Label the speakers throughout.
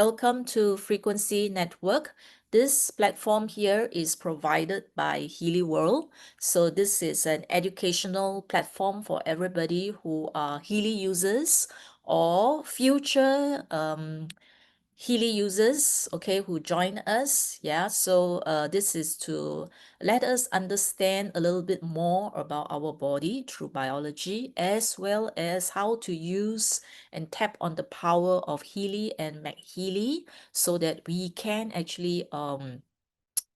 Speaker 1: Welcome to Frequency Network. This platform here is provided by Healy World. So this is an educational platform for everybody who are Healy users or future Healy users, okay, who join us. Yeah, so this is to let us understand a little bit more about our body through biology, as well as how to use and tap on the power of Healy and MagHealy so that we can actually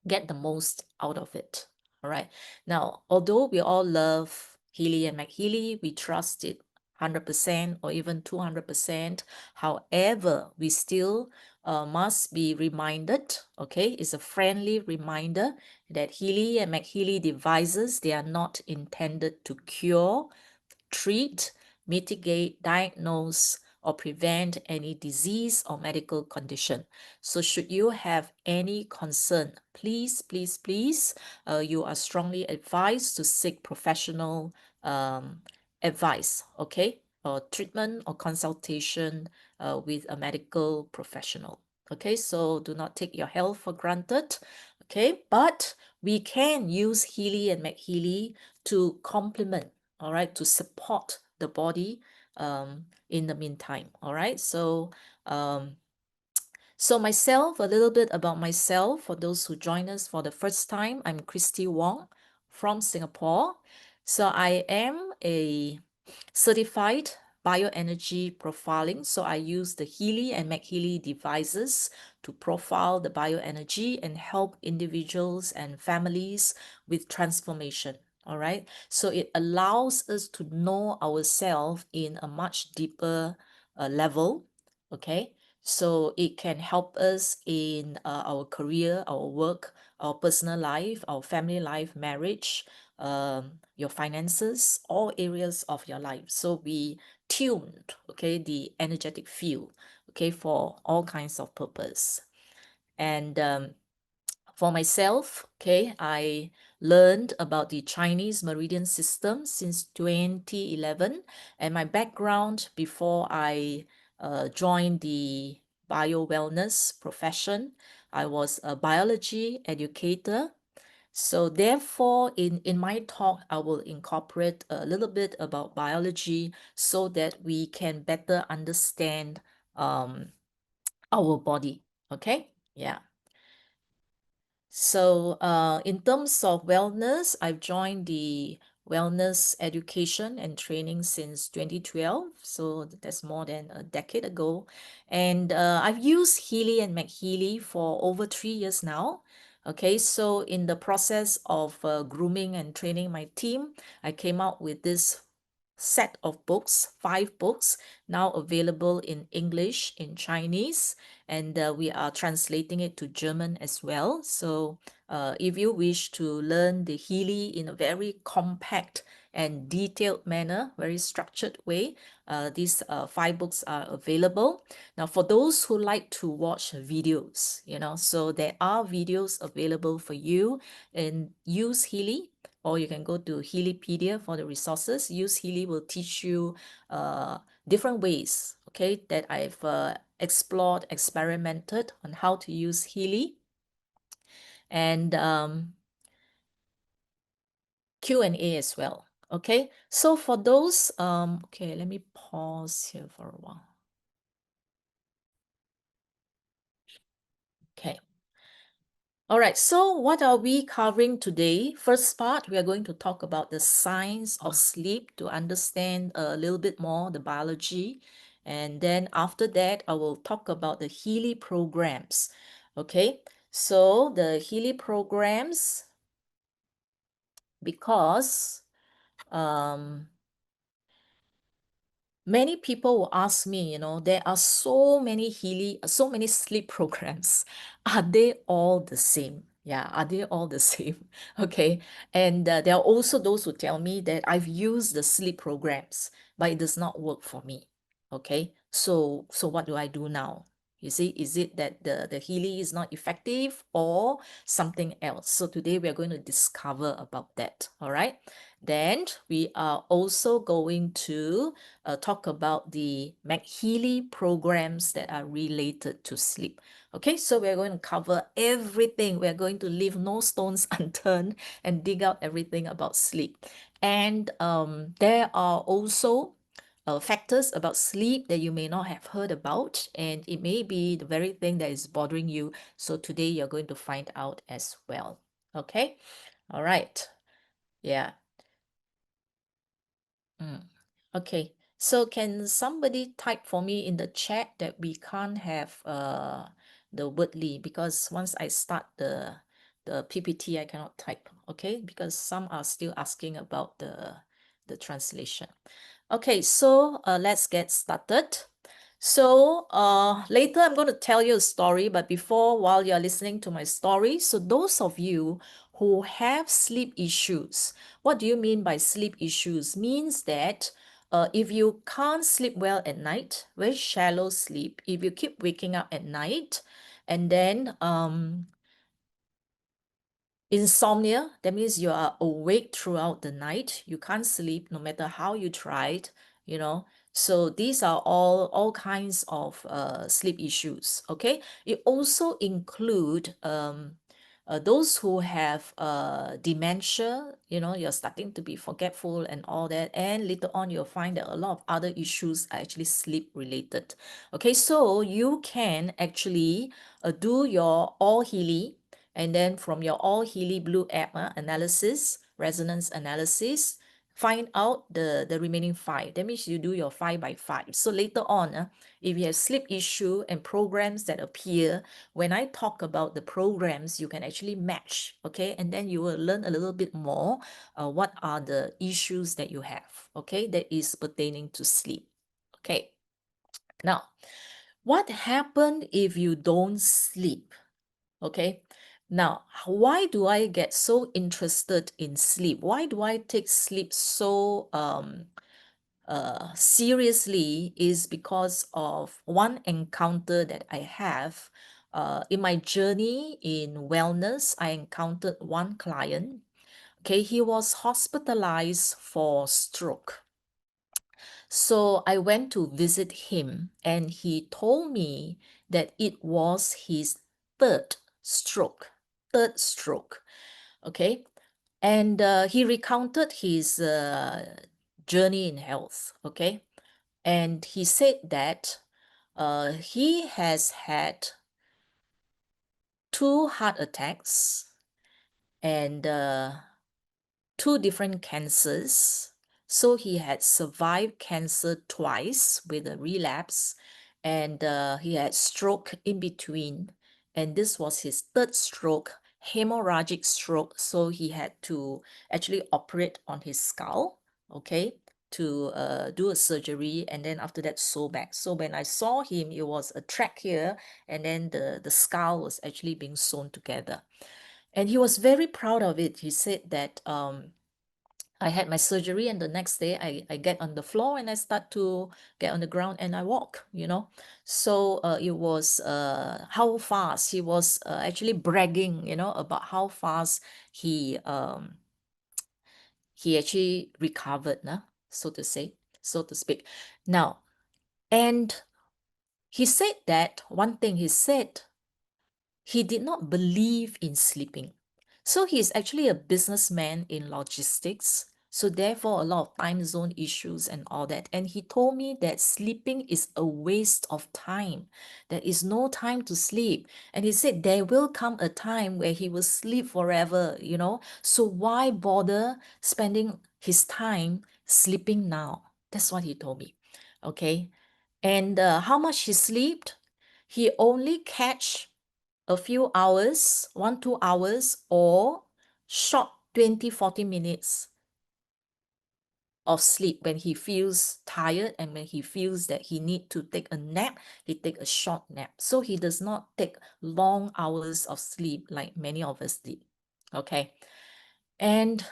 Speaker 1: get the most out of it. All right. Now, although we all love Healy and MagHealy, we trust it 100% or even 200%. However, we still must be reminded, okay, it's a friendly reminder that Healy and MagHealy devices, they are not intended to cure, treat, mitigate, diagnose, or prevent any disease or medical condition. So should you have any concern, please, you are strongly advised to seek professional advice, okay, or treatment or consultation with a medical professional. Okay, so do not take your health for granted. Okay, but we can use Healy and MagHealy to complement, all right, to support the body in the meantime. All right, um, so myself, a little bit about myself for those who join us for the first time. I'm Christi Wong from Singapore. So I am a certified bioenergy profiling. So I use the Healy and MagHealy devices to profile the bioenergy and help individuals and families with transformation. All right. So it allows us to know ourselves in a much deeper level. Okay. So it can help us in our career, our work, our personal life, our family life, marriage, your finances, all areas of your life. So we tuned, okay, the energetic field, okay, for all kinds of purpose. And for myself, okay, I learned about the Chinese Meridian system since 2011. And my background before I joined the bio wellness profession, I was a biology educator. So therefore, in my talk, I will incorporate a little bit about biology so that we can better understand our body. Okay? Yeah. So in terms of wellness, I've joined the wellness education and training since 2012. So that's more than a decade ago. And I've used Healy and MagHealy for over 3 years now. Okay, so in the process of grooming and training my team, I came out with this set of books, 5 books, now available in English, in Chinese, and we are translating it to German as well. So if you wish to learn the Healy in a very compact and detailed manner, very structured way, these 5 books are available. Now, for those who like to watch videos, so there are videos available for you, and use Healy, or you can go to Healypedia for the resources. Use Healy will teach you different ways, okay, that I've explored, experimented on how to use Healy. And Q&A as well. Okay, so for those, okay, let me pause here for a while. Okay. All right, so what are we covering today? First part, we are going to talk about the science of sleep to understand a little bit more the biology. And then after that, I will talk about the Healy programs. Okay, so the Healy programs, because many people will ask me, there are so many so many sleep programs. Are they all the same? Yeah, are they all the same? Okay. And there are also those who tell me that I've used the sleep programs, but it does not work for me. Okay. So what do I do now? You see, is it that the Healy is not effective or something else? So today we are going to discover about that. All right. Then we are also going to talk about the MagHealy programs that are related to sleep. Okay, so we're going to cover everything. We're going to leave no stones unturned and dig out everything about sleep. And there are also factors about sleep that you may not have heard about, and it may be the very thing that is bothering you. So today you're going to find out as well. Okay, all right, yeah. Okay, so can somebody type for me in the chat that we can't have the wordly, because once I start the PPT I cannot type, okay? Because some are still asking about the translation. Okay, so let's get started. So later I'm going to tell you a story, but before, while you're listening to my story, so those of you who have sleep issues, what do you mean by sleep issues? Means that if you can't sleep well at night, very shallow sleep, if you keep waking up at night, and then insomnia, that means you are awake throughout the night. You can't sleep no matter how you tried, you know. So these are all kinds of sleep issues, okay? It also include those who have dementia, you know, you're starting to be forgetful and all that. And later on, you'll find that a lot of other issues are actually sleep related. Okay, so you can actually do your All Healy, and then from your All Healy Blue app analysis, resonance analysis, find out the remaining 5. That means you do your 5 by 5. So later on, if you have sleep issue and programs that appear, when I talk about the programs, you can actually match, okay? And then you will learn a little bit more what are the issues that you have, okay? That is pertaining to sleep, okay? Now, what happens if you don't sleep? Okay. Now, why do I get so interested in sleep? Why do I take sleep so seriously? Is because of one encounter that I have in my journey in wellness. I encountered one client. Okay, he was hospitalized for stroke. So I went to visit him, and he told me that it was his third stroke. Third stroke. Okay. And he recounted his journey in health. Okay. And he said that he has had 2 heart attacks and 2 different cancers. So he had survived cancer twice with a relapse, and he had stroke in between. And this was his third stroke, hemorrhagic stroke. So he had to actually operate on his skull, okay, to do a surgery, and then after that sew back. So when I saw him, it was a track here, and then the skull was actually being sewn together. And he was very proud of it. He said that I had my surgery, and the next day I get on the floor and I start to get on the ground and I walk, you know. So it was how fast he was actually bragging, you know, about how fast he actually recovered, so to say, so to speak. Now, and he said that one thing he said, he did not believe in sleeping. So he's actually a businessman in logistics. So therefore, a lot of time zone issues and all that. And he told me that sleeping is a waste of time. There is no time to sleep. And he said there will come a time where he will sleep forever, you know. So why bother spending his time sleeping now? That's what he told me. Okay. And how much he slept? He only catch a few hours, 1, 2 hours, or short 20, 40 minutes of sleep when he feels tired, and when he feels that he need to take a nap, he take a short nap. So he does not take long hours of sleep like many of us did. Okay. And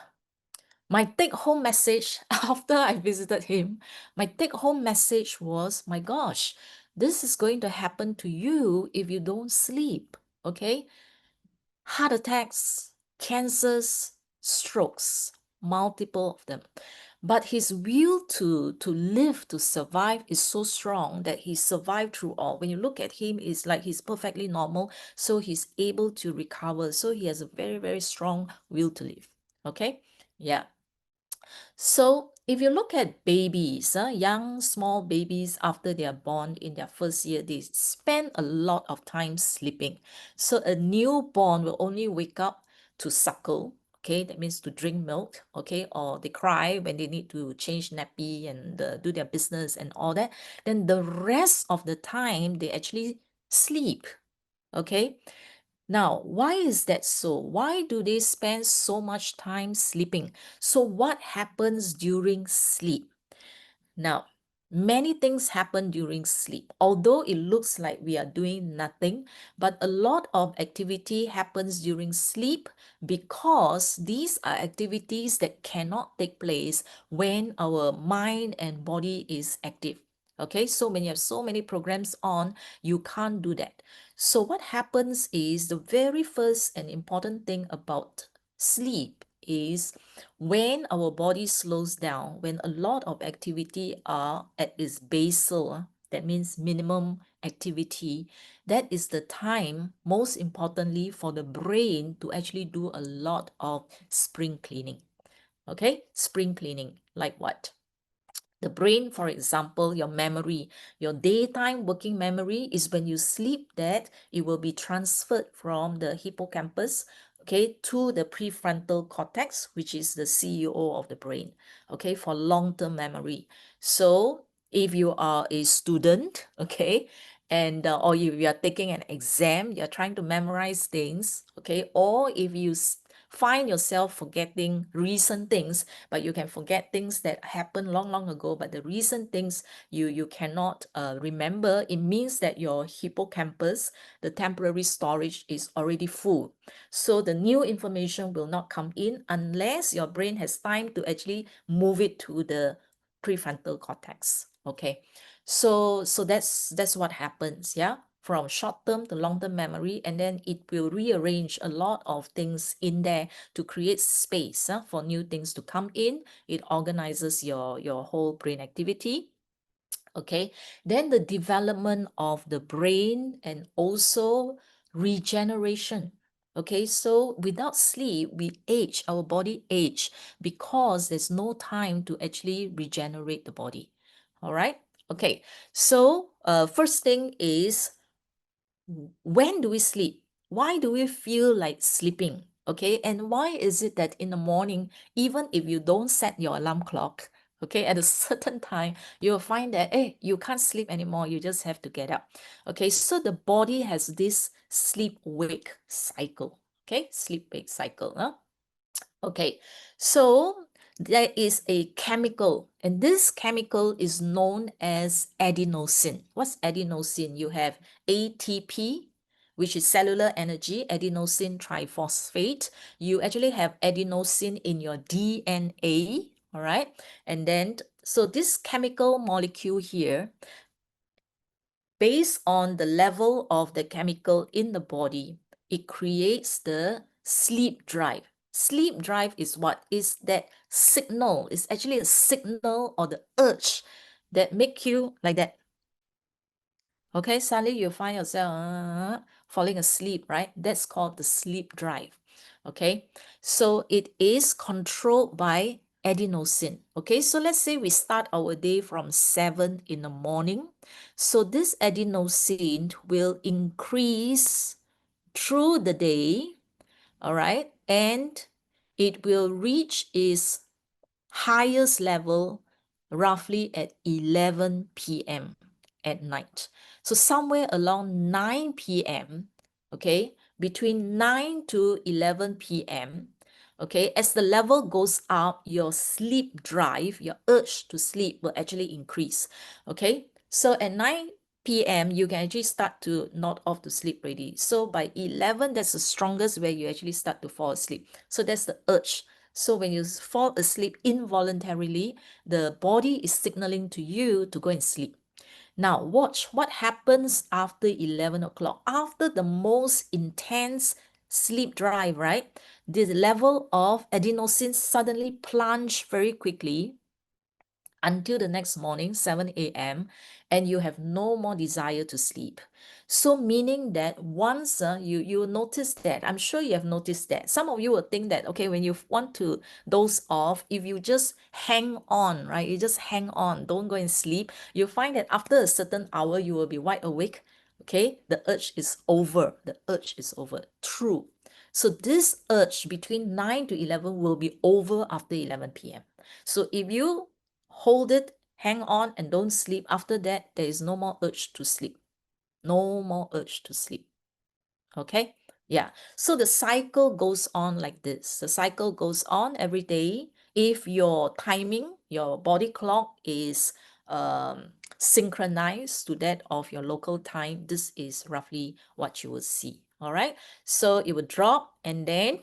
Speaker 1: my take-home message after I visited him, my take-home message was, my gosh, This is going to happen to you if you don't sleep, okay? Heart attacks, cancers, strokes, multiple of them. But his will to live, to survive is so strong that he survived through all. When you look at him, it's like he's perfectly normal, so he's able to recover. So he has a very, very strong will to live. Okay? Yeah. So if you look at babies, young small babies after they are born in their first year, they spend a lot of time sleeping. So a newborn will only wake up to suckle. Okay, that means to drink milk. Okay, or they cry when they need to change nappy and do their business and all that. Then the rest of the time they actually sleep. Okay, now, why is that so? Why do they spend so much time sleeping? So what happens during sleep? Now, many things happen during sleep. Although it looks like we are doing nothing, but a lot of activity happens during sleep because these are activities that cannot take place when our mind and body is active. Okay, so when you have so many programs on, you can't do that. So what happens is the very first and important thing about sleep is when our body slows down, when a lot of activity are at its basal, that means minimum activity, that is the time, most importantly, for the brain to actually do a lot of spring cleaning. Okay, spring cleaning, like what? The brain, for example, your memory, your daytime working memory is when you sleep that it will be transferred from the hippocampus, okay, to the prefrontal cortex, which is the CEO of the brain, okay, for long-term memory. So if you are a student, okay, and or if you are taking an exam, you're trying to memorize things, okay, or if you find yourself forgetting recent things, but you can forget things that happened long, long ago, but the recent things you cannot remember, it means that your hippocampus, the temporary storage, is already full. So the new information will not come in unless your brain has time to actually move it to the prefrontal cortex. Okay, so that's what happens, yeah, from short-term to long-term memory, and then it will rearrange a lot of things in there to create space for new things to come in. It organizes your whole brain activity. Okay, then the development of the brain and also regeneration. Okay, so without sleep, we age, our body age because there's no time to actually regenerate the body. All right, okay, so first thing is, when do we sleep? Why do we feel like sleeping? Okay, and why is it that in the morning, even if you don't set your alarm clock, okay, at a certain time, you'll find that, hey, you can't sleep anymore, you just have to get up. Okay, so the body has this sleep-wake cycle. Okay, sleep-wake cycle. Huh? Okay, so there is a chemical, and this chemical is known as adenosine. What's adenosine? You have ATP, which is cellular energy, adenosine triphosphate. You actually have adenosine in your DNA, all right? And then, so this chemical molecule here, based on the level of the chemical in the body, it creates the sleep drive. Sleep drive is what? Is that signal. It's actually a signal or the urge that make you like that. Okay, suddenly you find yourself falling asleep, right? That's called the sleep drive. Okay, so it is controlled by adenosine. Okay, so let's say we start our day from 7 in the morning. So this adenosine will increase through the day, all right, and it will reach its highest level roughly at 11 p.m. at night. So somewhere around 9 p.m., okay, between 9 to 11 p.m., okay, as the level goes up, your sleep drive, your urge to sleep will actually increase, okay? So at 9 p.m., you can actually start to nod off to sleep already. So by 11, that's the strongest where you actually start to fall asleep. So that's the urge. So when you fall asleep involuntarily, the body is signaling to you to go and sleep. Now watch what happens after 11 o'clock. After the most intense sleep drive, right? The level of adenosine suddenly plunge very quickly until the next morning, 7 a.m., and you have no more desire to sleep. So meaning that once you notice that, I'm sure you have noticed that. Some of you will think that, okay, when you want to doze off, if you just hang on, right? You just hang on, don't go and sleep. You find that after a certain hour, you will be wide awake. Okay, the urge is over. The urge is over. True. So this urge between 9 to 11 will be over after 11 p.m. So if you hold it, hang on, and don't sleep, after that, there is no more urge to sleep. No more urge to sleep. Okay? Yeah. So the cycle goes on like this. The cycle goes on every day. If your timing, your body clock is synchronized to that of your local time, this is roughly what you will see. All right. So it will drop and then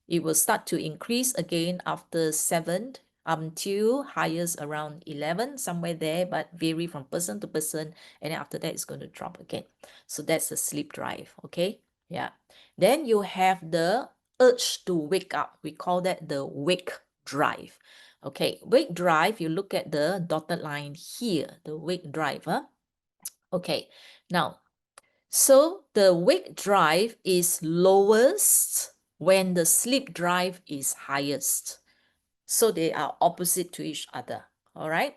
Speaker 1: it will start to increase again after 7 until highest around 11, somewhere there, but vary from person to person. And then after that, it's going to drop again. So that's the sleep drive. Okay. Yeah. Then you have the urge to wake up. We call that the wake drive. Okay, wake drive, you look at the dotted line here, the wake drive. Huh? Okay, now, so the wake drive is lowest when the sleep drive is highest. So they are opposite to each other. All right.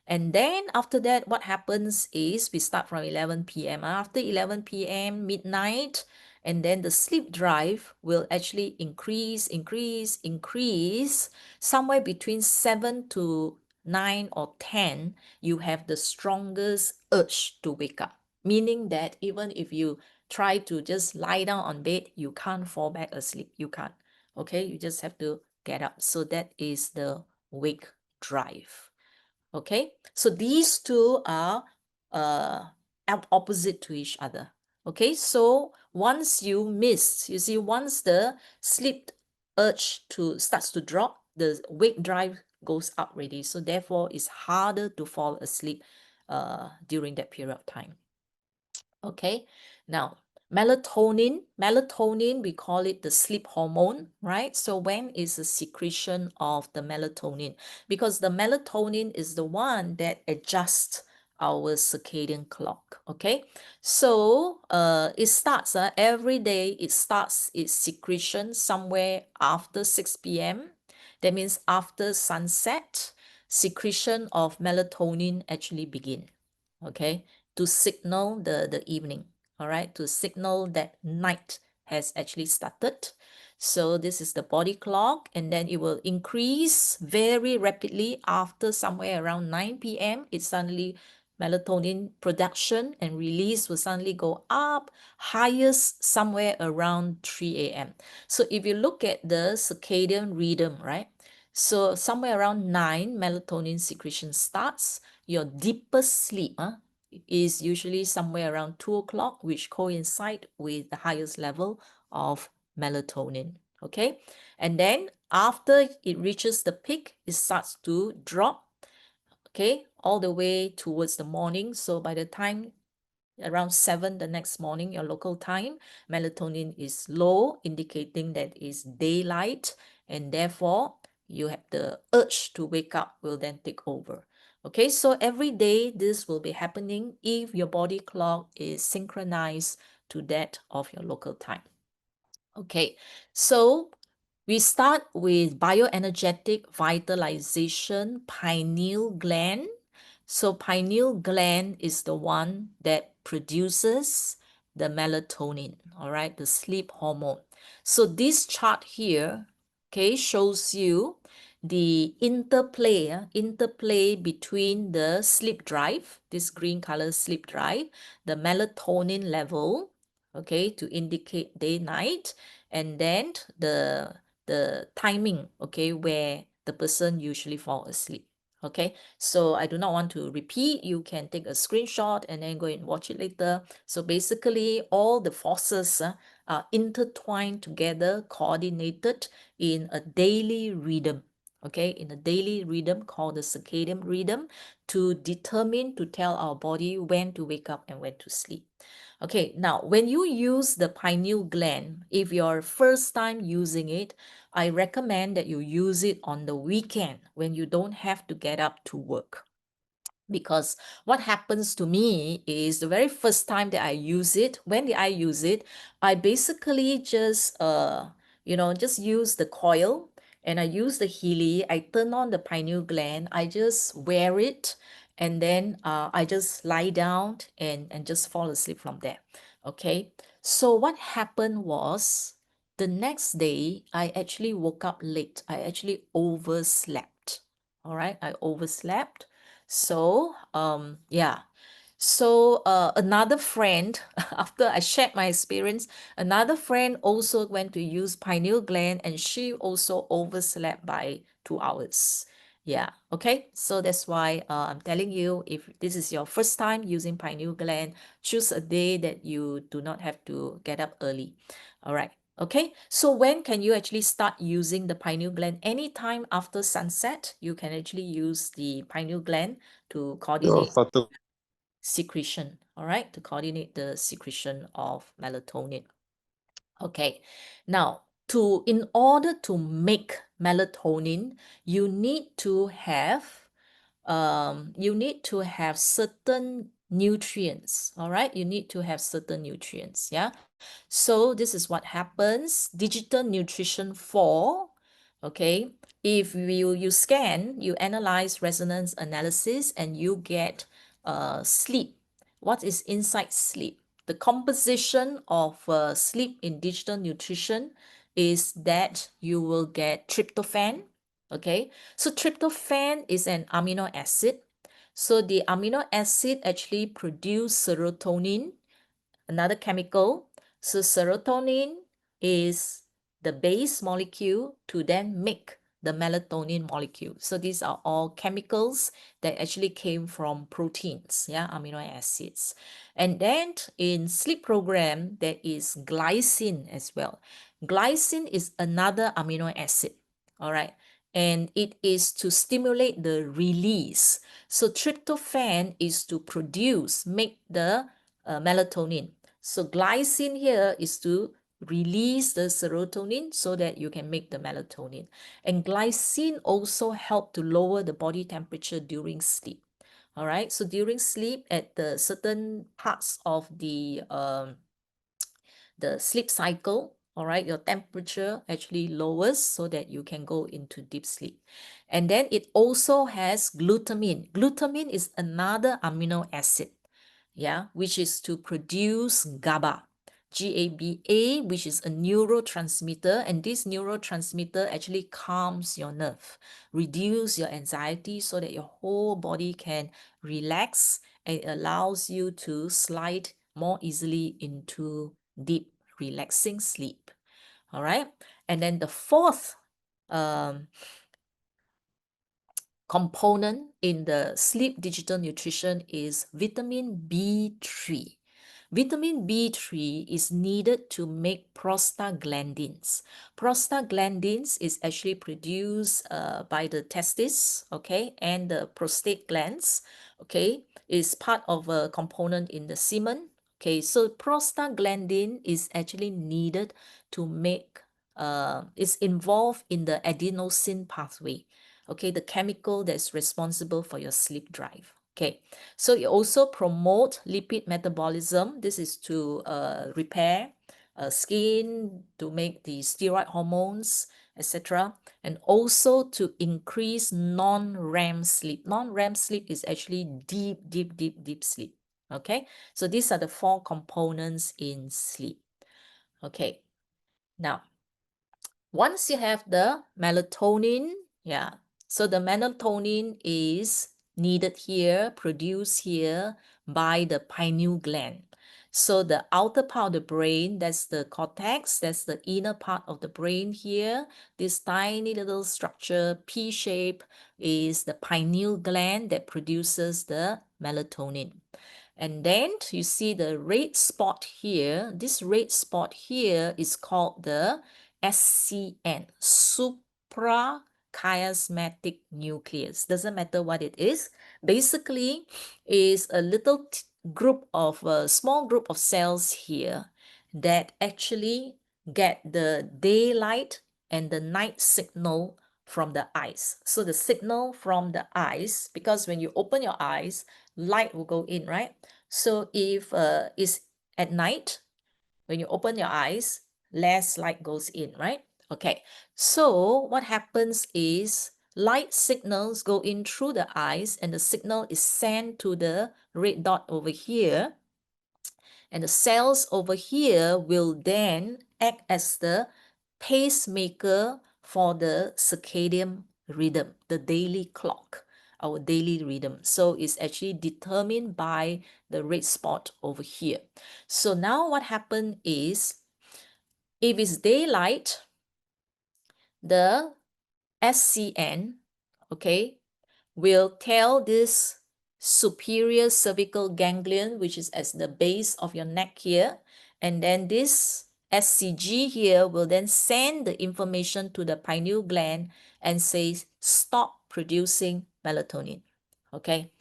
Speaker 1: And then after that, what happens is we start from 11 p.m. After 11 p.m., midnight, and then the sleep drive will actually increase, increase, increase. Somewhere between 7 to 9 or 10, you have the strongest urge to wake up. Meaning that even if you try to just lie down on bed, you can't fall back asleep. You can't. Okay, you just have to get up. So that is the wake drive. Okay, so these two are opposite to each other. Okay, so once you miss, you see, once the sleep urge to starts to drop, the wake drive goes up already. So therefore, it's harder to fall asleep during that period of time. Okay, now melatonin, we call it the sleep hormone, right? So when is the secretion of the melatonin? Because the melatonin is the one that adjusts our circadian clock. Okay, so it starts every day, it starts its secretion somewhere after 6 p.m. That means after sunset, secretion of melatonin actually begin. Okay, to signal the evening, all right, to signal that night has actually started. So this is the body clock, and then it will increase very rapidly after somewhere around 9 p.m. It suddenly melatonin production and release will suddenly go up, highest somewhere around 3 a.m. So if you look at the circadian rhythm, right? So somewhere around 9, melatonin secretion starts. Your deepest sleep is usually somewhere around 2 o'clock, which coincide with the highest level of melatonin. Okay, and then after it reaches the peak, it starts to drop. Okay, all the way towards the morning. So by the time around 7 the next morning, your local time, melatonin is low, indicating that it's daylight, and therefore you have the urge to wake up will then take over. Okay, so every day this will be happening if your body clock is synchronized to that of your local time. Okay, so we start with bioenergetic vitalization, pineal gland. So pineal gland is the one that produces the melatonin, all right, the sleep hormone. So this chart here, okay, shows you the interplay between the sleep drive, this green color sleep drive, the melatonin level, okay, to indicate day night, and then the timing, okay, where the person usually fall asleep. Okay, so I do not want to repeat. You can take a screenshot and then go and watch it later. So basically, all the forces are intertwined together, coordinated in a daily rhythm. okay, in a daily rhythm called the circadian rhythm, to determine, to tell our body when to wake up and when to sleep. Okay, now when you use the pineal gland, if you're first time using it, I recommend that you use it on the weekend when you don't have to get up to work. Because what happens to me is the very first time that I use it, when did I use it? I basically just just use the coil, and I use the Healy. I turn on the pineal gland, I just wear it, and then I just lie down and just fall asleep from there. Okay. So what happened was the next day I actually woke up late. I actually overslept. All right, I overslept. So, yeah. So, another friend, after I shared my experience, another friend also went to use pineal gland, and she also overslept by 2 hours. Yeah. Okay. So that's why I'm telling you, if this is your first time using pineal gland, choose a day that you do not have to get up early. All right. Okay, so when can you actually start using the pineal gland? Anytime after sunset, you can actually use the pineal gland to coordinate secretion, all right, to coordinate the secretion of melatonin. Okay, now in order to make melatonin, you need to have certain nutrients, all right, you need to have certain nutrients, yeah. So this is what happens. Digital nutrition 4. Okay. If you scan, you analyze resonance analysis, and you get sleep. What is inside sleep? The composition of sleep in digital nutrition is that you will get tryptophan. Okay. So tryptophan is an amino acid. So the amino acid actually produce serotonin, another chemical. So serotonin is the base molecule to then make the melatonin molecule. So these are all chemicals that actually came from proteins, yeah, amino acids. And then in sleep program, there is glycine as well. Glycine is another amino acid, all right, and it is to stimulate the release. So tryptophan is to make the melatonin. So glycine here is to release the serotonin so that you can make the melatonin. And glycine also help to lower the body temperature during sleep. All right. So during sleep, at the certain parts of the sleep cycle, all right, your temperature actually lowers so that you can go into deep sleep. And then it also has glutamine. Glutamine is another amino acid, yeah, which is to produce GABA, GABA, which is a neurotransmitter, and this neurotransmitter actually calms your nerve, reduce your anxiety so that your whole body can relax, and it allows you to slide more easily into deep, relaxing sleep. All right, and then the fourth um, component in the sleep digital nutrition is vitamin B3. Vitamin B3 is needed to make prostaglandins. Prostaglandins is actually produced by the testes, okay, and the prostate glands, okay, is part of a component in the semen. Okay, so prostaglandin is actually needed to make, is involved in the adenosine pathway, okay, the chemical that's responsible for your sleep drive. Okay, so it also promote lipid metabolism. This is to repair skin, to make the steroid hormones, etc. And also to increase non-REM sleep. Non-REM sleep is actually deep, deep, deep, deep sleep. Okay, so these are the 4 components in sleep. Okay, now once you have the melatonin, yeah, so the melatonin is needed here, produced here by the pineal gland. So the outer part of the brain, that's the cortex, that's the inner part of the brain here. This tiny little structure, P shape, is the pineal gland that produces the melatonin. And then you see the red spot here. This red spot here is called the SCN, supraclavicular chiasmatic nucleus. Doesn't matter what it is. Basically, is a little group of a small group of cells here that actually get the daylight and the night signal from the eyes. So the signal from the eyes, because when you open your eyes, light will go in, right? So if it's at night, when you open your eyes, less light goes in, right? Okay, so what happens is light signals go in through the eyes and the signal is sent to the red dot over here. And the cells over here will then act as the pacemaker for the circadian rhythm, the daily clock, our daily rhythm. So it's actually determined by the red spot over here. So now what happened is, if it's daylight, the SCN, okay, will tell this superior cervical ganglion, which is at the base of your neck here, and then this SCG here will then send the information to the pineal gland and say stop producing melatonin. Okay,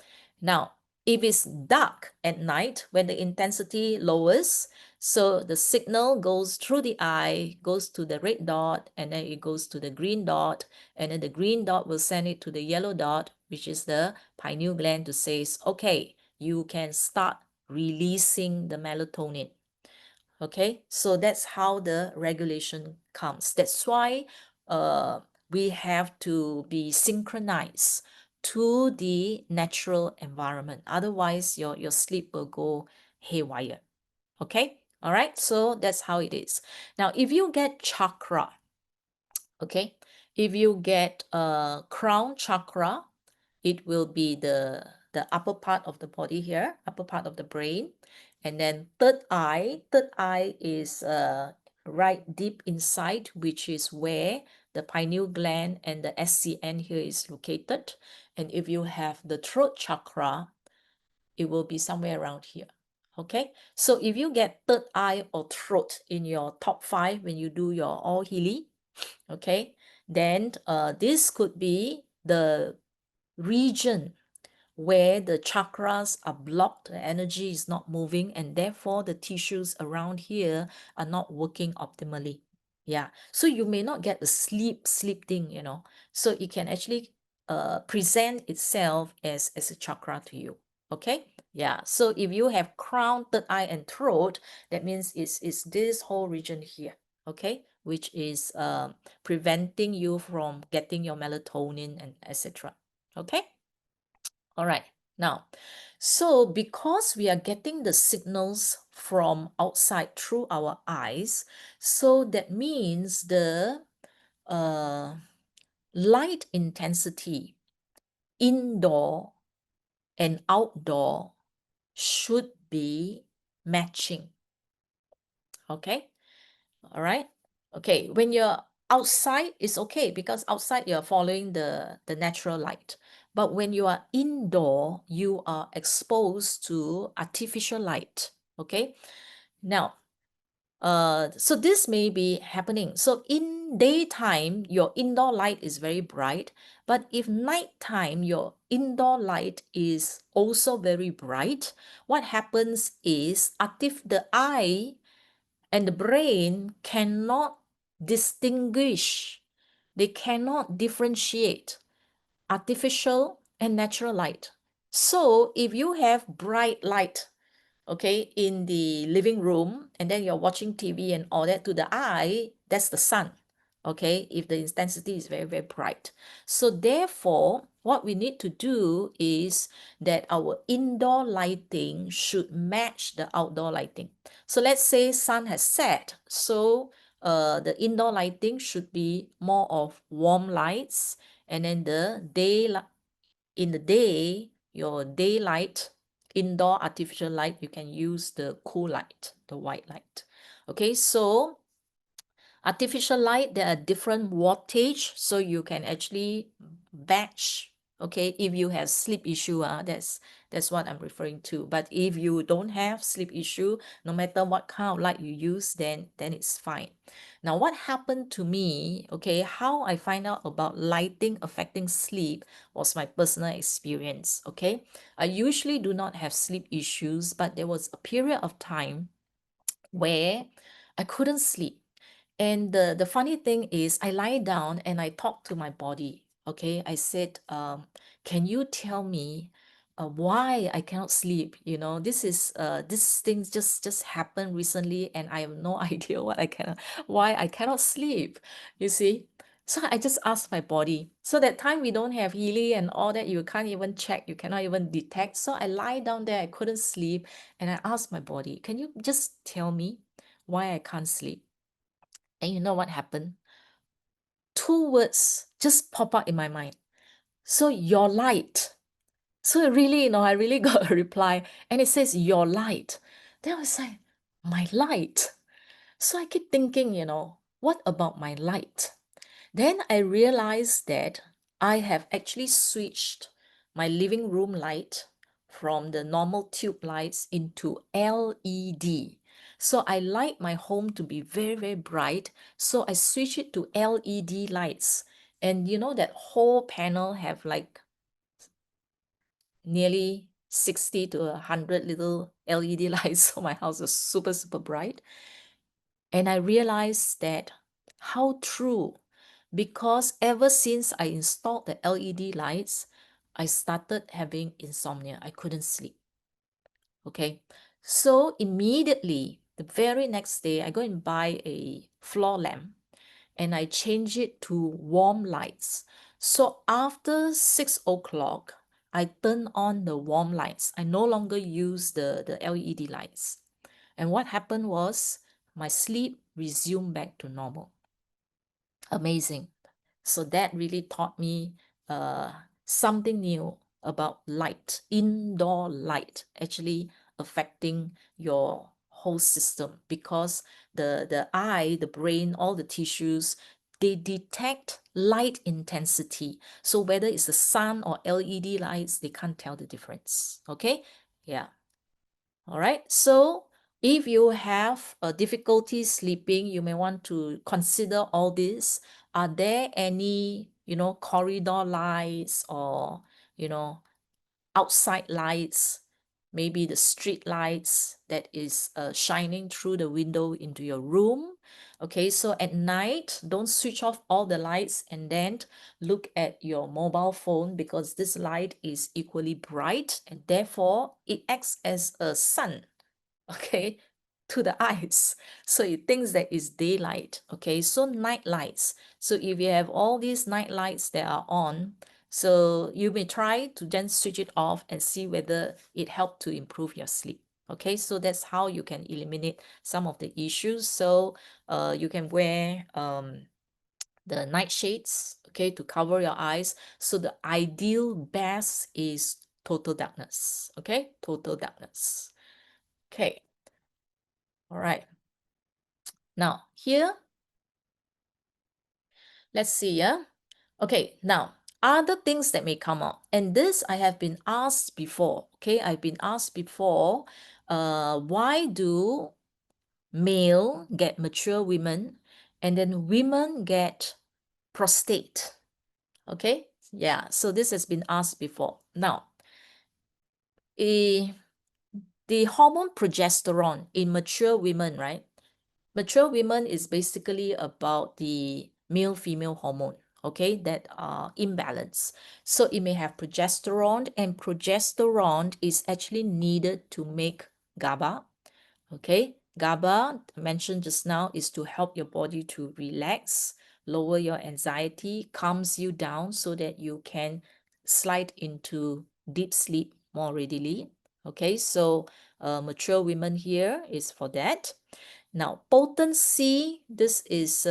Speaker 1: now if it's dark at night when the intensity lowers, so the signal goes through the eye, goes to the red dot, and then it goes to the green dot, and then the green dot will send it to the yellow dot, which is the pineal gland, to say, okay, you can start releasing the melatonin. Okay, so that's how the regulation comes. That's why we have to be synchronized to the natural environment. Otherwise, your sleep will go haywire. Okay, all right, so that's how it is. Now, if you get chakra, okay, if you get crown chakra, it will be the upper part of the body here, upper part of the brain. And then third eye is right deep inside, which is where the pineal gland and the SCN here is located. And if you have the throat chakra, it will be somewhere around here. Okay, so if you get third eye or throat in your top 5 when you do your all Healy, okay, then this could be the region where the chakras are blocked, the energy is not moving, and therefore the tissues around here are not working optimally. Yeah, so you may not get the sleep thing, you know. So it can actually present itself as a chakra to you. Okay, yeah. So if you have crown, third eye, and throat, that means it's this whole region here. Okay, which is preventing you from getting your melatonin and etc. Okay. All right. Now, so because we are getting the signals from outside through our eyes, so that means the uh, light intensity indoor and outdoor should be matching. Okay. All right. Okay. When you're outside, it's okay because outside you're following the natural light. But when you are indoor, you are exposed to artificial light. Okay. Now, so this may be happening. So in daytime, your indoor light is very bright, but if nighttime, your indoor light is also very bright, what happens is the eye and the brain cannot distinguish, they cannot differentiate artificial and natural light. So if you have bright light, okay, in the living room, and then you're watching TV and all that, to the eye, that's the sun, okay, if the intensity is very, very bright. So therefore, what we need to do is that our indoor lighting should match the outdoor lighting. So let's say sun has set, so the indoor lighting should be more of warm lights, and then in the day, your daylight, indoor artificial light, you can use the cool light, the white light. Okay, so artificial light, there are different wattage, so you can actually batch Okay, if you have sleep issue, that's what I'm referring to. But if you don't have sleep issue, no matter what kind of light you use, then it's fine. Now, what happened to me, okay, how I find out about lighting affecting sleep was my personal experience, okay? I usually do not have sleep issues, but there was a period of time where I couldn't sleep. And the funny thing is, I lie down and I talk to my body. Okay, I said, can you tell me why I cannot sleep? You know, this thing just happened recently, and I have no idea why I cannot sleep. You see, so I just asked my body. So that time we don't have Healy and all that. You can't even check. You cannot even detect. So I lie down there. I couldn't sleep, and I asked my body, can you just tell me why I can't sleep? And you know what happened? Two words just pop up in my mind. So your light. So really, I really got a reply, and it says your light. Then I was like, my light. So I keep thinking, what about my light? Then I realized that I have actually switched my living room light from the normal tube lights into LED. So I like my home to be very, very bright. So I switch it to LED lights. And you know that whole panel have like nearly 60 to 100 little LED lights. So my house is super, super bright. And I realized that how true, because ever since I installed the LED lights, I started having insomnia. I couldn't sleep. Okay. So immediately, the very next day, I go and buy a floor lamp and I change it to warm lights. So after 6 o'clock, I turn on the warm lights. I no longer use the LED lights. And what happened was my sleep resumed back to normal. Amazing. So that really taught me something new about light, indoor light actually affecting your whole system, because the eye, the brain, all the tissues, they detect light intensity. So whether it's the sun or LED lights, they can't tell the difference. Okay? Yeah. All right. So if you have a difficulty sleeping, you may want to consider all this. Are there any, corridor lights or, you know, outside lights, maybe the street lights that is shining through the window into your room? Okay, so at night, don't switch off all the lights and then look at your mobile phone, because this light is equally bright and therefore it acts as a sun, okay, to the eyes. So it thinks that it's daylight. Okay, so night lights. So if you have all these night lights that are on, so you may try to then switch it off and see whether it helped to improve your sleep. Okay, so that's how you can eliminate some of the issues. So you can wear the night shades, okay, to cover your eyes. So the ideal best is total darkness. Okay, total darkness. Okay. All right. Now here, let's see, yeah. Okay, now other things that may come up, and this I have been asked before. Okay, I've been asked before, why do male get mature women and then women get prostate? Okay, yeah, so this has been asked before. Now, eh, the hormone progesterone in mature women, right? Mature women is basically about the male female hormone, okay, that are imbalanced. So it may have progesterone, and progesterone is actually needed to make GABA. Okay, GABA, mentioned just now, is to help your body to relax, lower your anxiety, calms you down so that you can slide into deep sleep more readily. Okay, so mature women here is for that. Now, potency, this is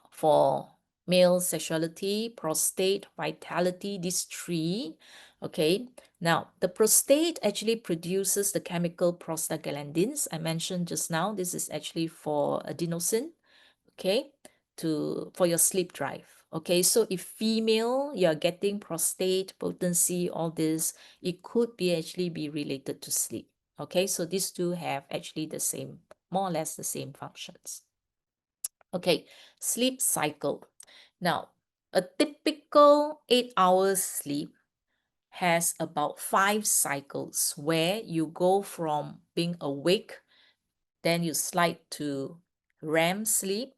Speaker 1: for male sexuality, prostate, vitality, these three. Okay, now the prostate actually produces the chemical prostaglandins I mentioned just now. This is actually for adenosine, okay, for your sleep drive. Okay, so if female, you're getting prostate, potency, all this, it could be actually be related to sleep. Okay, so these two have actually the same, more or less the same functions. Okay, sleep cycle. Now, a typical 8 hours sleep has about 5 cycles where you go from being awake, then you slide to REM sleep.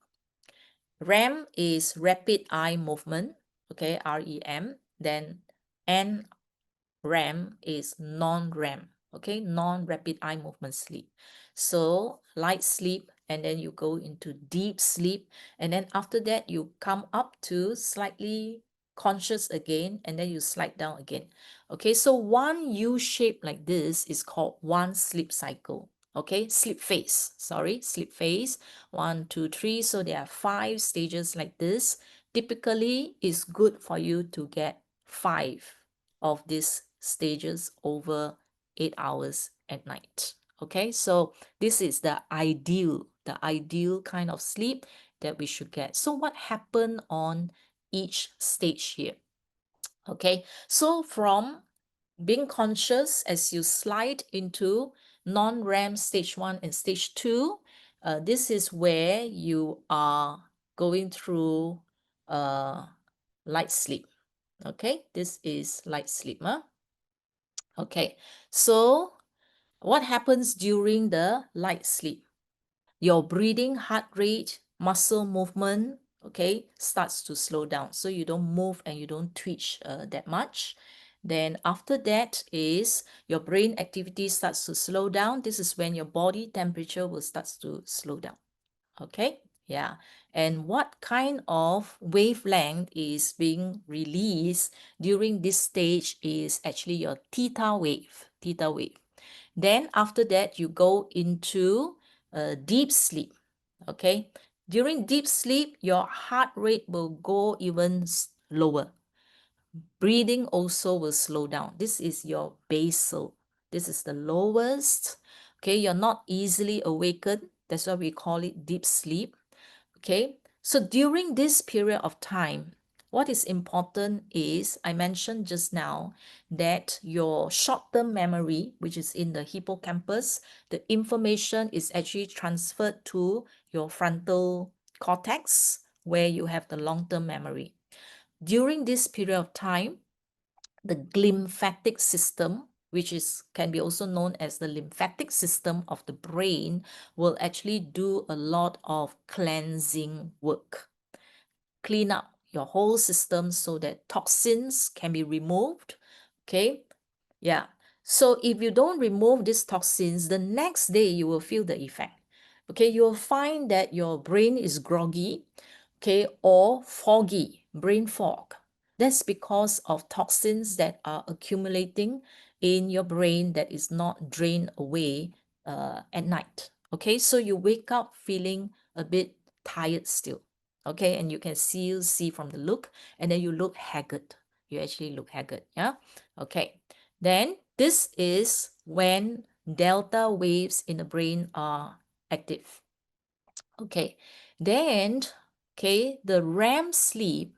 Speaker 1: REM is rapid eye movement, okay, REM. Then NREM is non-REM, okay, non-rapid eye movement sleep. So light sleep, and then you go into deep sleep, and then after that you come up to slightly conscious again, and then you slide down again. Okay, so one U shape like this is called one sleep cycle. Okay, sleep phase, sorry, sleep phase, 1, 2, 3. So there are 5 stages like this. Typically, it's good for you to get 5 of these stages over 8 hours at night. Okay, so this is the ideal kind of sleep that we should get. So what happened on each stage here? Okay, so from being conscious as you slide into non-REM stage 1 and stage 2, this is where you are going through light sleep. Okay, this is light sleep. Huh? Okay, so what happens during the light sleep? Your breathing, heart rate, muscle movement, okay, starts to slow down. So you don't move and you don't twitch that much. Then after that is your brain activity starts to slow down. This is when your body temperature will start to slow down. Okay, yeah. And what kind of wavelength is being released during this stage is actually your theta wave. Theta wave. Then after that, you go into deep sleep. Okay. During deep sleep, your heart rate will go even lower. Breathing also will slow down. This is your basal. This is the lowest. Okay. You're not easily awakened. That's why we call it deep sleep. Okay. So during this period of time, what is important is I mentioned just now that your short-term memory, which is in the hippocampus, the information is actually transferred to your frontal cortex where you have the long-term memory. During this period of time, the lymphatic system, which is can be also known as the lymphatic system of the brain, will actually do a lot of cleansing work. Clean up your whole system so that toxins can be removed. Okay, yeah. So if you don't remove these toxins, the next day you will feel the effect. Okay, you will find that your brain is groggy, okay, or foggy, brain fog. That's because of toxins that are accumulating in your brain that is not drained away at night. Okay, so you wake up feeling a bit tired still. Okay, and you can see from the look, and then you look haggard. You actually look haggard. Yeah. Okay. Then this is when delta waves in the brain are active. Okay. Then, okay, the REM sleep.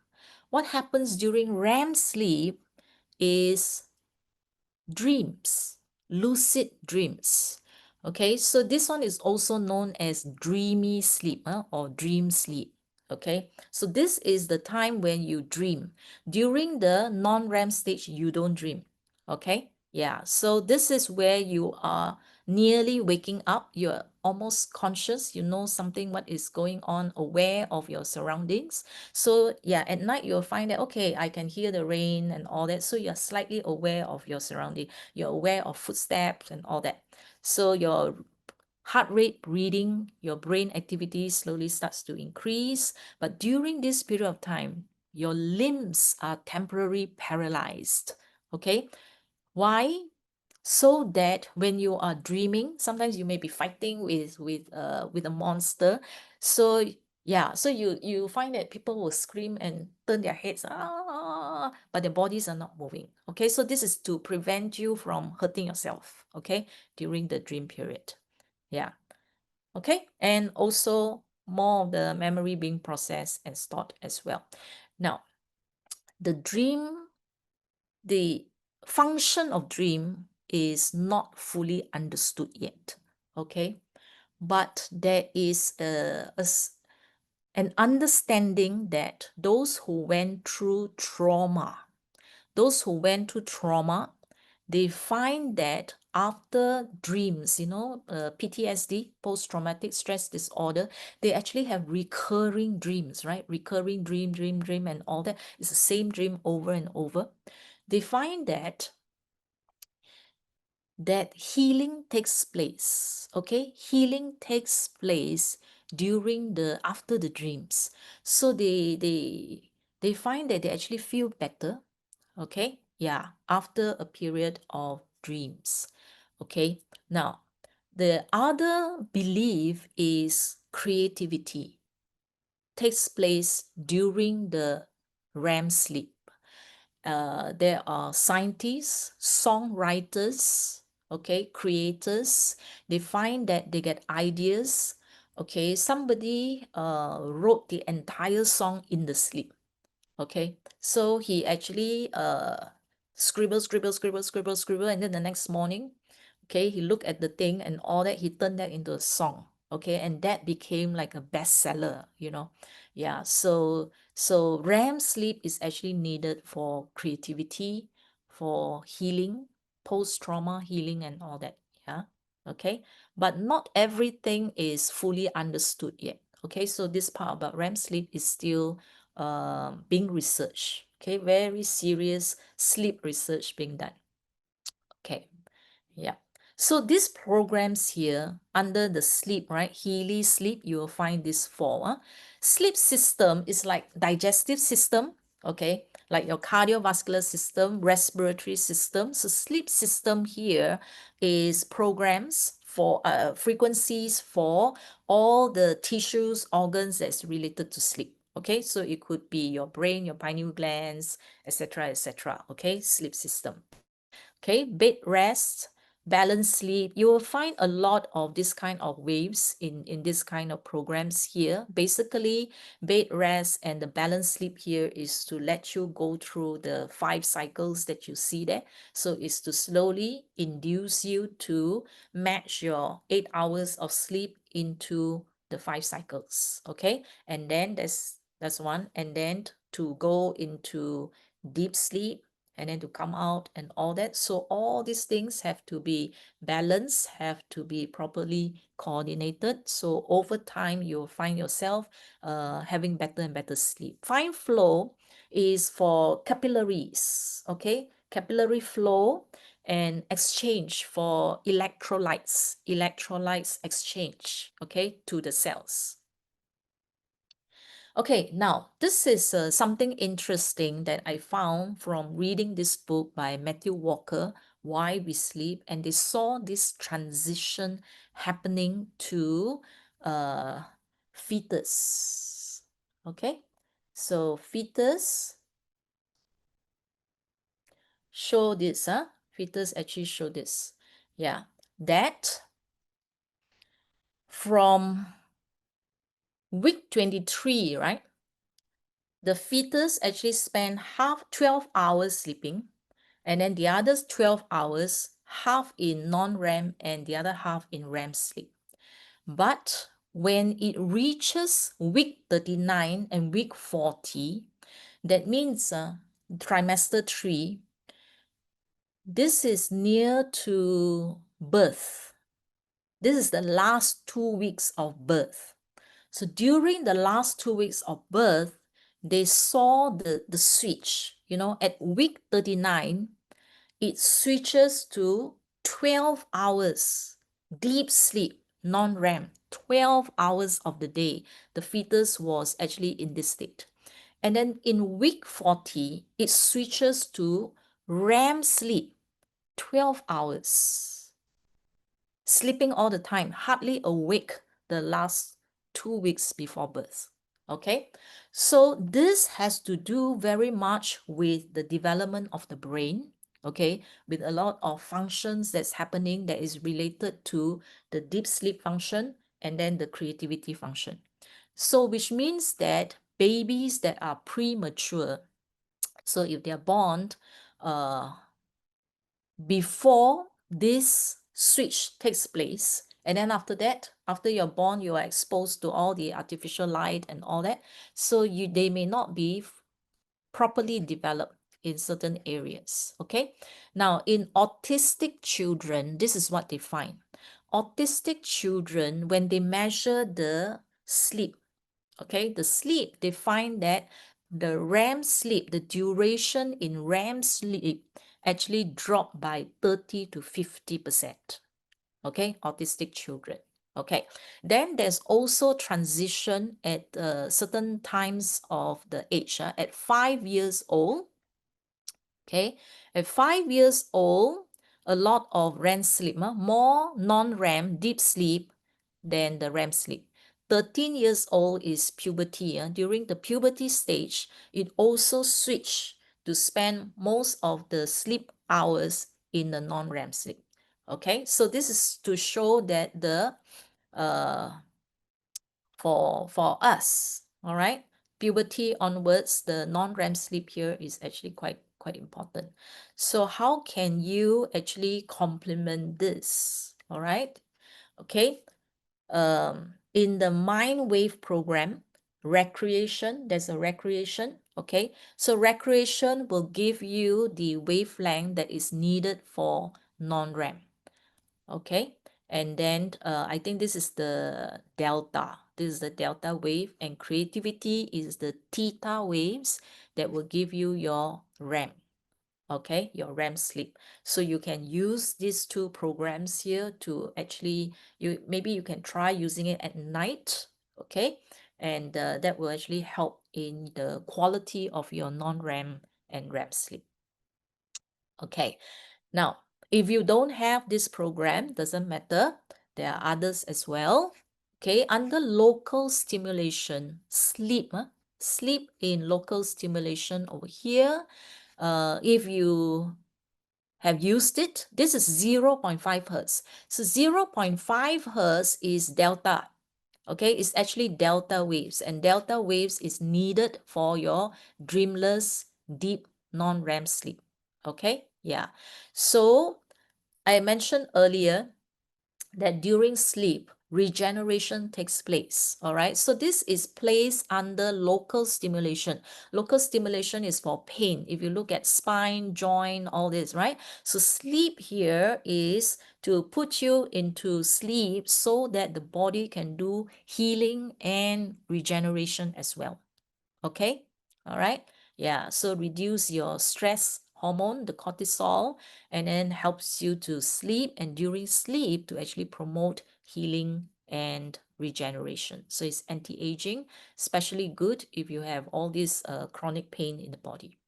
Speaker 1: What happens during REM sleep is dreams, lucid dreams. Okay, so this one is also known as dreamy sleep or dream sleep. Okay, so this is the time when you dream. During the non-REM stage, you don't dream. Okay, yeah, so this is where you are nearly waking up. You're almost conscious. You know something, what is going on, aware of your surroundings. So yeah, at night you'll find that, okay, I can hear the rain and all that. So you're slightly aware of your surrounding. You're aware of footsteps and all that. So your heart rate, breathing, your brain activity slowly starts to increase. But during this period of time, your limbs are temporarily paralyzed. Okay. Why? So that when you are dreaming, sometimes you may be fighting with a monster. So yeah, so you find that people will scream and turn their heads, but their bodies are not moving. Okay, so this is to prevent you from hurting yourself, okay, during the dream period. Yeah. Okay, and also more of the memory being processed and stored as well. Now, the function of dream is not fully understood yet, okay? But there is an understanding that those who went through trauma, they find that after dreams, PTSD, post-traumatic stress disorder, they actually have recurring dreams, right? Recurring dream, and all that. It's the same dream over and over. They find that healing takes place, okay? Healing takes place after the dreams. So they find that they actually feel better, okay? Yeah, after a period of dreams. Okay, now the other belief is creativity takes place during the REM sleep. There are scientists, songwriters, okay, creators. They find that they get ideas. Okay, somebody wrote the entire song in the sleep. Okay, so he actually scribble, and then the next morning, okay, he looked at the thing and all that, he turned that into a song. Okay, and that became like a bestseller, Yeah, so REM sleep is actually needed for creativity, for healing, post-trauma healing and all that. Yeah. Okay, but not everything is fully understood yet. Okay, so this part about REM sleep is still being researched. Okay, very serious sleep research being done. Okay, yeah. So these programs here under the sleep, right? Healy sleep, you will find this four. Sleep system is like digestive system, okay? Like your cardiovascular system, respiratory system. So sleep system here is programs for frequencies for all the tissues, organs that's related to sleep. Okay, so it could be your brain, your pineal glands, etc., etc. Okay, sleep system. Okay, bed rest, balanced sleep. You will find a lot of this kind of waves in this kind of programs here. Basically, bed rest and the balanced sleep here is to let you go through the 5 cycles that you see there. So it's to slowly induce you to match your 8 hours of sleep into the 5 cycles. Okay, and then that's one, and then to go into deep sleep and then to come out and all that. So all these things have to be balanced, have to be properly coordinated. So over time, you'll find yourself having better and better sleep. Fine flow is for capillaries, okay? Capillary flow and exchange for electrolytes exchange, okay, to the cells. Okay, now this is something interesting that I found from reading this book by Matthew Walker, Why We Sleep, and they saw this transition happening to fetus. Okay, so fetus show this, fetus actually show this. Yeah, that from week 23, right? The fetus actually spend 12 hours sleeping, and then the other 12 hours, half in non-REM and the other half in REM sleep. But when it reaches week 39 and week 40, that means trimester 3, this is near to birth. This is the last 2 weeks of birth. So during the last 2 weeks of birth, they saw the switch. At week 39, it switches to 12 hours deep sleep, non-REM, 12 hours of the day. The fetus was actually in this state. And then in week 40, it switches to REM sleep, 12 hours. Sleeping all the time, hardly awake the last 2 weeks before birth. Okay, so this has to do very much with the development of the brain, okay, with a lot of functions that's happening that is related to the deep sleep function and then the creativity function. So which means that babies that are premature, so if they are born before this switch takes place, and then after that, after you're born, you are exposed to all the artificial light and all that, so they may not be properly developed in certain areas. Okay, now in autistic children, this is what they find. Autistic children, when they measure the sleep, okay, the sleep, they find that the REM sleep, the duration in REM sleep actually dropped by 30 to 50%. Okay, autistic children. Okay, then there's also transition at certain times of the age. At 5 years old, okay, at 5 years old, a lot of REM sleep, more non-REM deep sleep than the REM sleep. 13 years old is puberty. During the puberty stage, it also switch to spend most of the sleep hours in the non-REM sleep. Okay, so this is to show that the for us, all right, puberty onwards, the non-REM sleep here is actually quite important. So how can you actually complement this? All right, okay. In the Mind Wave program, recreation, there's a recreation, okay? So recreation will give you the wavelength that is needed for non-REM, okay? And then I think this is the delta. This is the delta wave, and creativity is the theta waves that will give you your REM, okay, your REM sleep. So you can use these two programs here to actually, maybe you can try using it at night, okay, and that will actually help in the quality of your non-REM and REM sleep. Okay, now if you don't have this program, doesn't matter, there are others as well. Okay, under local stimulation, sleep, sleep in local stimulation over here. If you have used it, this is 0.5 hertz. So 0.5 hertz is delta. Okay, it's actually delta waves, and delta waves is needed for your dreamless, deep, non-REM sleep. Okay, yeah. So I mentioned earlier that during sleep, regeneration takes place. All right. So this is placed under local stimulation. Local stimulation is for pain. If you look at spine, joint, all this, right? So sleep here is to put you into sleep so that the body can do healing and regeneration as well. Okay. All right. Yeah. So reduce your stress hormone, the cortisol, and then helps you to sleep, and during sleep to actually promote healing and regeneration. So it's anti-aging, especially good if you have all this chronic pain in the body.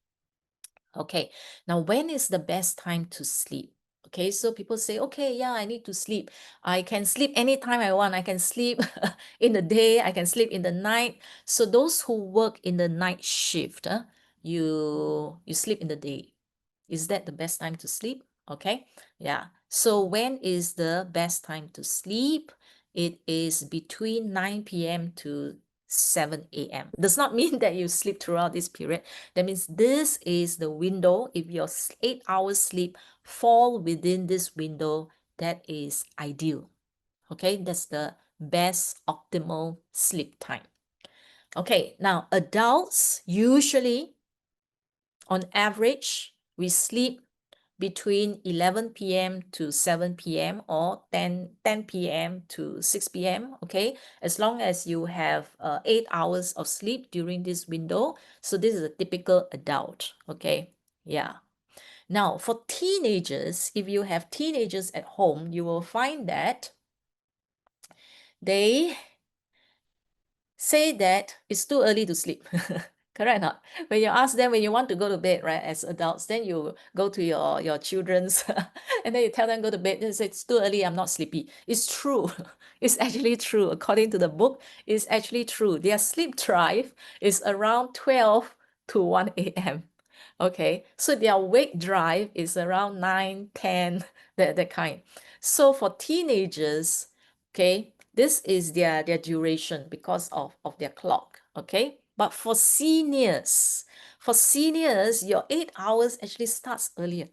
Speaker 1: Okay, now when is the best time to sleep? Okay, so people say, okay, yeah, I need to sleep. I can sleep anytime I want. I can sleep in the day, I can sleep in the night. So those who work in the night shift, you sleep in the day. Is that the best time to sleep? Okay, yeah. So when is the best time to sleep? It is between 9 p.m. to 7 a.m. Does not mean that you sleep throughout this period. That means this is the window. If your 8 hours sleep fall within this window, that is ideal. Okay, that's the best optimal sleep time. Okay, now adults usually, on average, we sleep between 11 p.m. to 7 p.m. or 10 p.m. to 6 p.m. Okay, as long as you have 8 hours of sleep during this window. So this is a typical adult. Okay, yeah. Now for teenagers, if you have teenagers at home, you will find that they say that it's too early to sleep. Correct or not? When you ask them when you want to go to bed, right, as adults, then you go to your children's and then you tell them go to bed. They say it's too early, I'm not sleepy. It's true. It's actually true. According to the book, it's actually true. Their sleep drive is around 12 to 1 a.m. Okay, so their wake drive is around 9, 10, that kind. So for teenagers, okay, this is their duration because of their clock. Okay, But for seniors, your 8 hours actually starts earlier.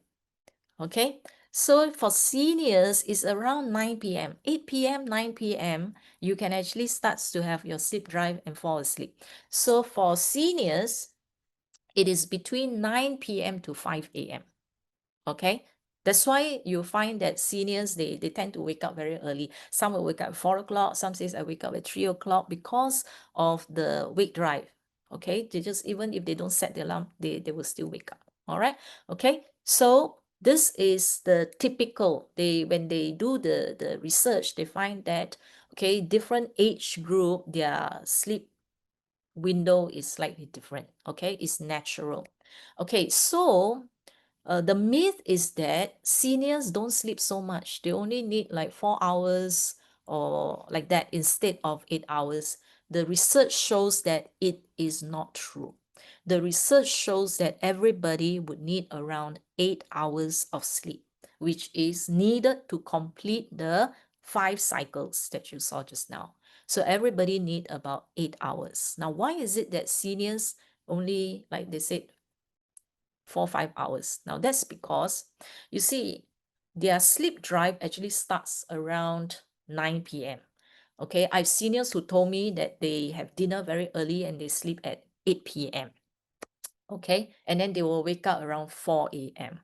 Speaker 1: Okay, so for seniors, it's around 9 p.m. 8 p.m., 9 p.m., you can actually start to have your sleep drive and fall asleep. So for seniors, it is between 9 p.m. to 5 a.m. Okay, that's why you find that seniors, they tend to wake up very early. Some will wake up at 4 o'clock, some says I wake up at 3 o'clock because of the wake drive. Okay, they just, even if they don't set the alarm, they will still wake up. All right, okay, so this is the typical, when they do the research, they find that, okay, different age group, their sleep window is slightly different. Okay, it's natural. Okay, so the myth is that seniors don't sleep so much. They only need like 4 hours or like that instead of 8 hours. The research shows that it is not true. The research shows that everybody would need around 8 hours of sleep, which is needed to complete the 5 cycles that you saw just now. So everybody need about 8 hours. Now, why is it that seniors only, like they said, 4 or 5 hours? Now that's because, you see, their sleep drive actually starts around 9 p.m. Okay, I have seniors who told me that they have dinner very early and they sleep at 8 p.m. Okay, and then they will wake up around 4 a.m.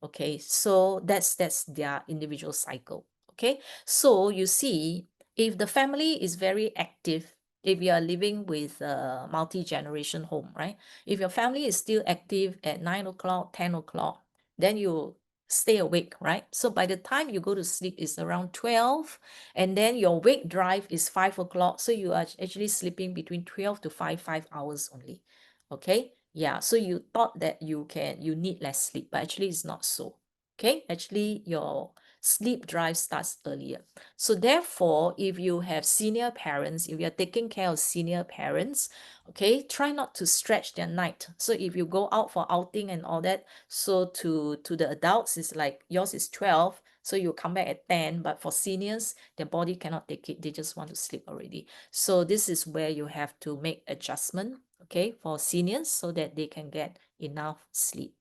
Speaker 1: Okay, so that's their individual cycle. Okay, so you see, if the family is very active, if you are living with a multi-generation home, right? If your family is still active at 9 o'clock, 10 o'clock, then you stay awake, right? So by the time you go to sleep, it's around 12, and then your wake drive is 5 o'clock. So you are actually sleeping between 12 to 5 hours only. Okay, yeah, so you thought that you need less sleep, but actually it's not so. Okay, actually your sleep drive starts earlier. So therefore, if you have senior parents, if you're taking care of senior parents, okay, try not to stretch their night. So if you go out for outing and all that, so to the adults, it's like yours is 12, so you come back at 10, but for seniors, their body cannot take it, they just want to sleep already. So this is where you have to make adjustment, okay, for seniors, so that they can get enough sleep.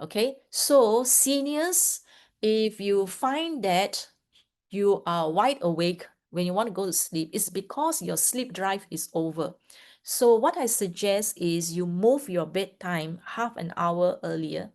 Speaker 1: Okay, so seniors, if you find that you are wide awake when you want to go to sleep, it's because your sleep drive is over. So what I suggest is you move your bedtime half an hour earlier.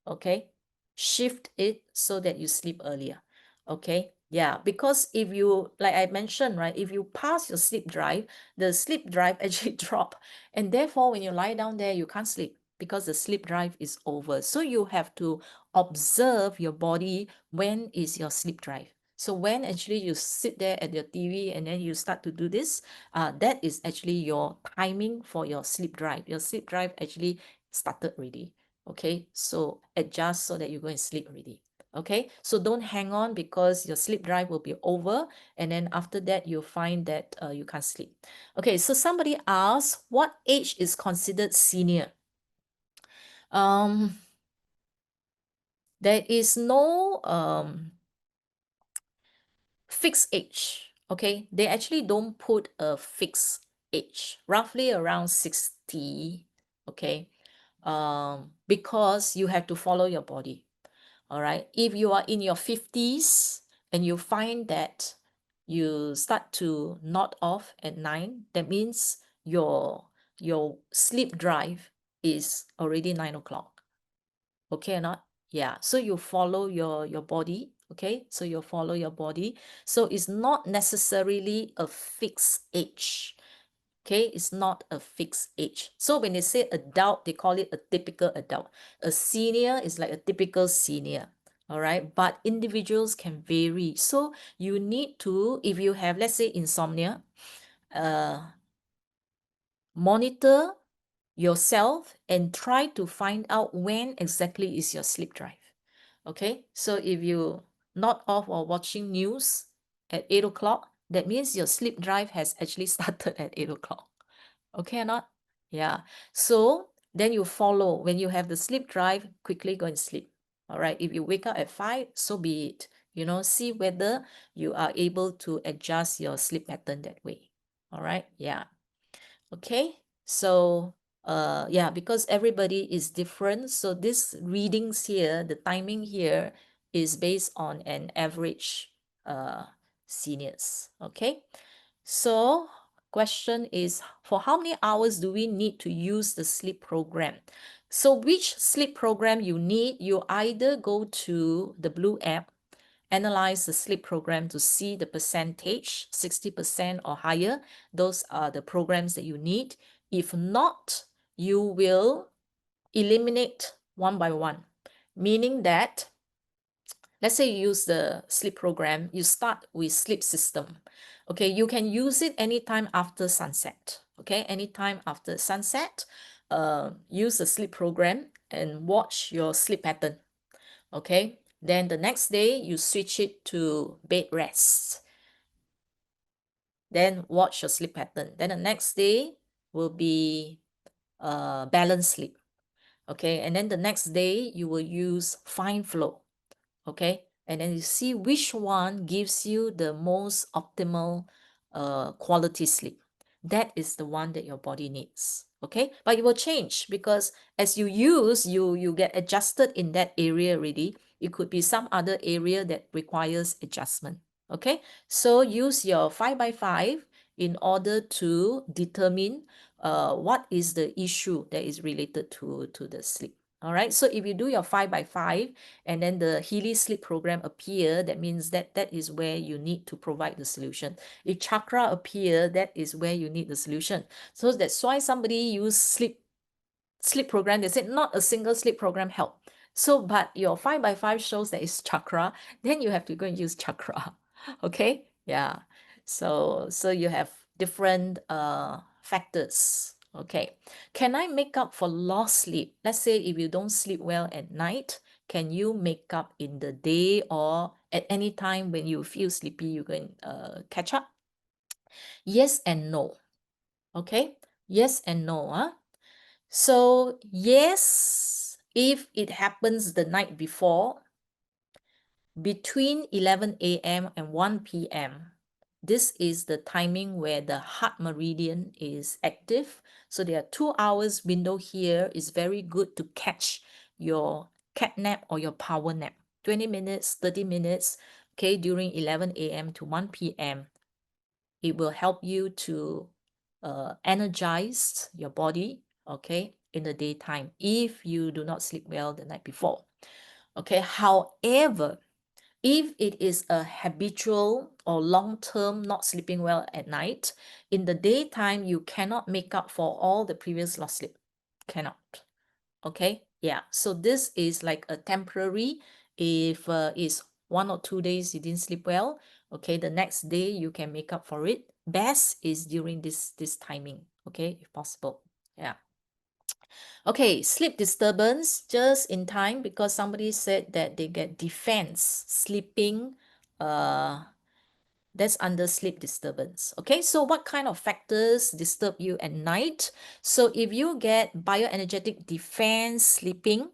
Speaker 1: Okay, shift it so that you sleep earlier. Okay, yeah, because if you, like I mentioned, right, if you pass your sleep drive, the sleep drive actually drop, and therefore when you lie down there, you can't sleep because the sleep drive is over. So you have to observe your body, when is your sleep drive. So when actually you sit there at your TV and then you start to do this, that is actually your timing for your sleep drive. Your sleep drive actually started already. Okay, so adjust so that you go and sleep already. Okay, so don't hang on because your sleep drive will be over, and then after that you'll find that you can't sleep. Okay, so somebody asked, what age is considered senior? There is no fixed age. Okay, they actually don't put a fixed age, roughly around 60. Okay, because you have to follow your body. All right, if you are in your 50s and you find that you start to nod off at 9, that means your sleep drive is already 9 o'clock. Okay or not? Yeah, so you follow your body. Okay, so you follow your body. So it's not necessarily a fixed age. Okay, it's not a fixed age. So when they say adult, they call it a typical adult. A senior is like a typical senior. All right, but individuals can vary. So you need to, if you have, let's say, insomnia, monitor yourself and try to find out when exactly is your sleep drive. Okay, so if you not off or watching news at 8 o'clock, that means your sleep drive has actually started at 8 o'clock. Okay or not? Yeah. So then you follow. When you have the sleep drive, quickly go and sleep. All right. If you wake up at 5, so be it. See whether you are able to adjust your sleep pattern that way. All right. Yeah. Okay. So yeah, because everybody is different, so this readings here, the timing here is based on an average seniors. Okay, so question is, for how many hours do we need to use the sleep program? So which sleep program you need, you either go to the Blue app, analyze the sleep program to see the percentage, 60% or higher. Those are the programs that you need. If not, you will eliminate one by one, meaning that, let's say you use the sleep program, you start with sleep system. Okay, you can use it anytime after sunset. Okay, anytime after sunset, use the sleep program and watch your sleep pattern. Okay, then the next day you switch it to bed rest. Then watch your sleep pattern. Then the next day will be balanced sleep. Okay, and then the next day you will use fine flow. Okay, and then you see which one gives you the most optimal quality sleep. That is the one that your body needs. Okay, but it will change because as you use, you get adjusted in that area already. It could be some other area that requires adjustment. Okay, so use your 5 by 5 in order to determine what is the issue that is related to the sleep. All right, so if you do your 5 by 5 and then the Healy sleep program appear, that means that that is where you need to provide the solution. If chakra appear, that is where you need the solution. So that's why somebody use sleep program, they said not a single sleep program help. So but your 5 by 5 shows that it's chakra, then you have to go and use chakra. Okay, yeah, so you have different factors. Okay, can I make up for lost sleep? Let's say if you don't sleep well at night, can you make up in the day or at any time when you feel sleepy you can catch up? Yes and no. Okay, yes and no. So yes, if it happens the night before, between 11 a.m. and 1 p.m., this is the timing where the heart meridian is active. So there are 2 hours window here. Is very good to catch your cat nap or your power nap. 20 minutes, 30 minutes, okay, during 11 a.m. to 1 p.m. It will help you to energize your body, okay, in the daytime if you do not sleep well the night before. Okay, however, if it is a habitual or long-term not sleeping well at night, in the daytime, you cannot make up for all the previous lost sleep. Cannot. Okay? Yeah. So this is like a temporary. If it's 1 or 2 days you didn't sleep well, okay, the next day you can make up for it. Best is during this timing, okay, if possible. Yeah. Okay, sleep disturbance just in time because somebody said that they get defense sleeping. That's under sleep disturbance. Okay, so what kind of factors disturb you at night? So if you get bioenergetic defense sleeping,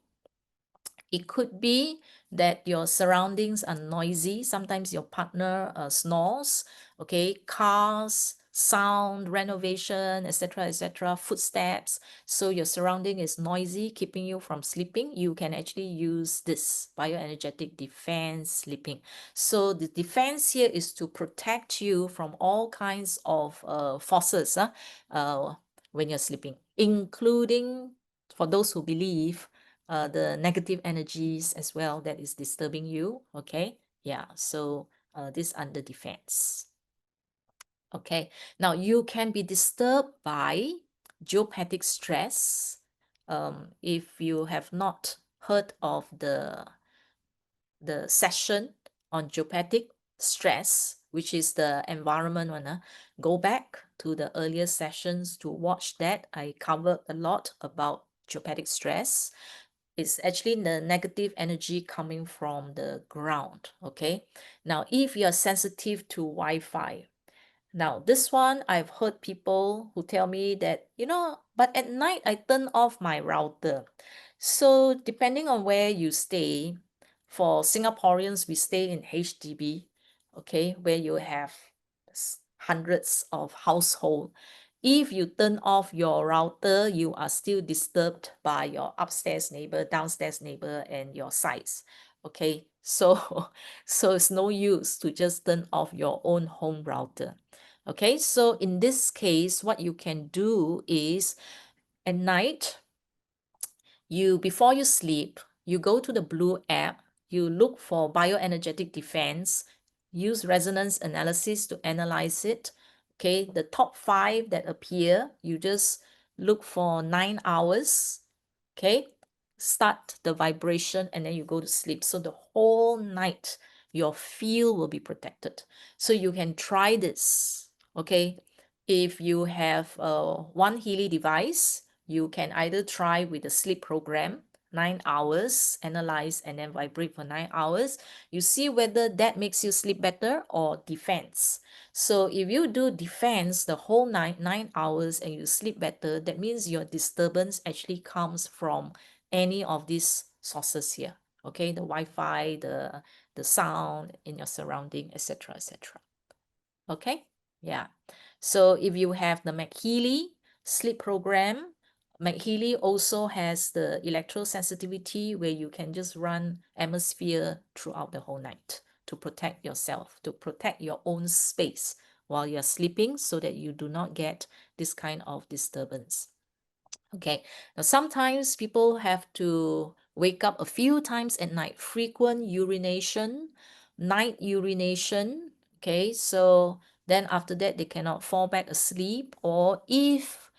Speaker 1: it could be that your surroundings are noisy. Sometimes your partner snores, okay, cars, sound, renovation, etc., etc., footsteps. So your surrounding is noisy, keeping you from sleeping. You can actually use this bioenergetic defense sleeping. So the defense here is to protect you from all kinds of forces when you're sleeping, including for those who believe the negative energies as well that is disturbing you. Okay, yeah, so this under defense. Okay, now you can be disturbed by geopathic stress. If you have not heard of the session on geopathic stress, which is the environment one, go back to the earlier sessions to watch that. I covered a lot about geopathic stress. It's actually the negative energy coming from the ground. Okay, now if you are sensitive to Wi-Fi, now this one I've heard people who tell me that, but at night I turn off my router. So depending on where you stay, for Singaporeans, we stay in HDB, okay, where you have hundreds of household. If you turn off your router, you are still disturbed by your upstairs neighbor, downstairs neighbor, and your sides. Okay, so so it's no use to just turn off your own home router. Okay, so in this case, what you can do is at night, before you sleep, you go to the Blue app, you look for bioenergetic defense, use resonance analysis to analyze it. Okay, the top 5 that appear, you just look for 9 hours. Okay, start the vibration and then you go to sleep. So the whole night, your field will be protected. So you can try this. Okay, if you have one Healy device, you can either try with the sleep program, 9 hours, analyze and then vibrate for 9 hours. You see whether that makes you sleep better or defense. So if you do defense the whole night, 9 hours, and you sleep better, that means your disturbance actually comes from any of these sources here. Okay, the Wi-Fi, the sound in your surrounding, etc., etc. Okay, yeah. So if you have the MagHealy sleep program, MagHealy also has the electrosensitivity where you can just run atmosphere throughout the whole night to protect yourself, to protect your own space while you're sleeping so that you do not get this kind of disturbance. Okay, now sometimes people have to wake up a few times at night, frequent urination, night urination. Okay, so then after that they cannot fall back asleep, or if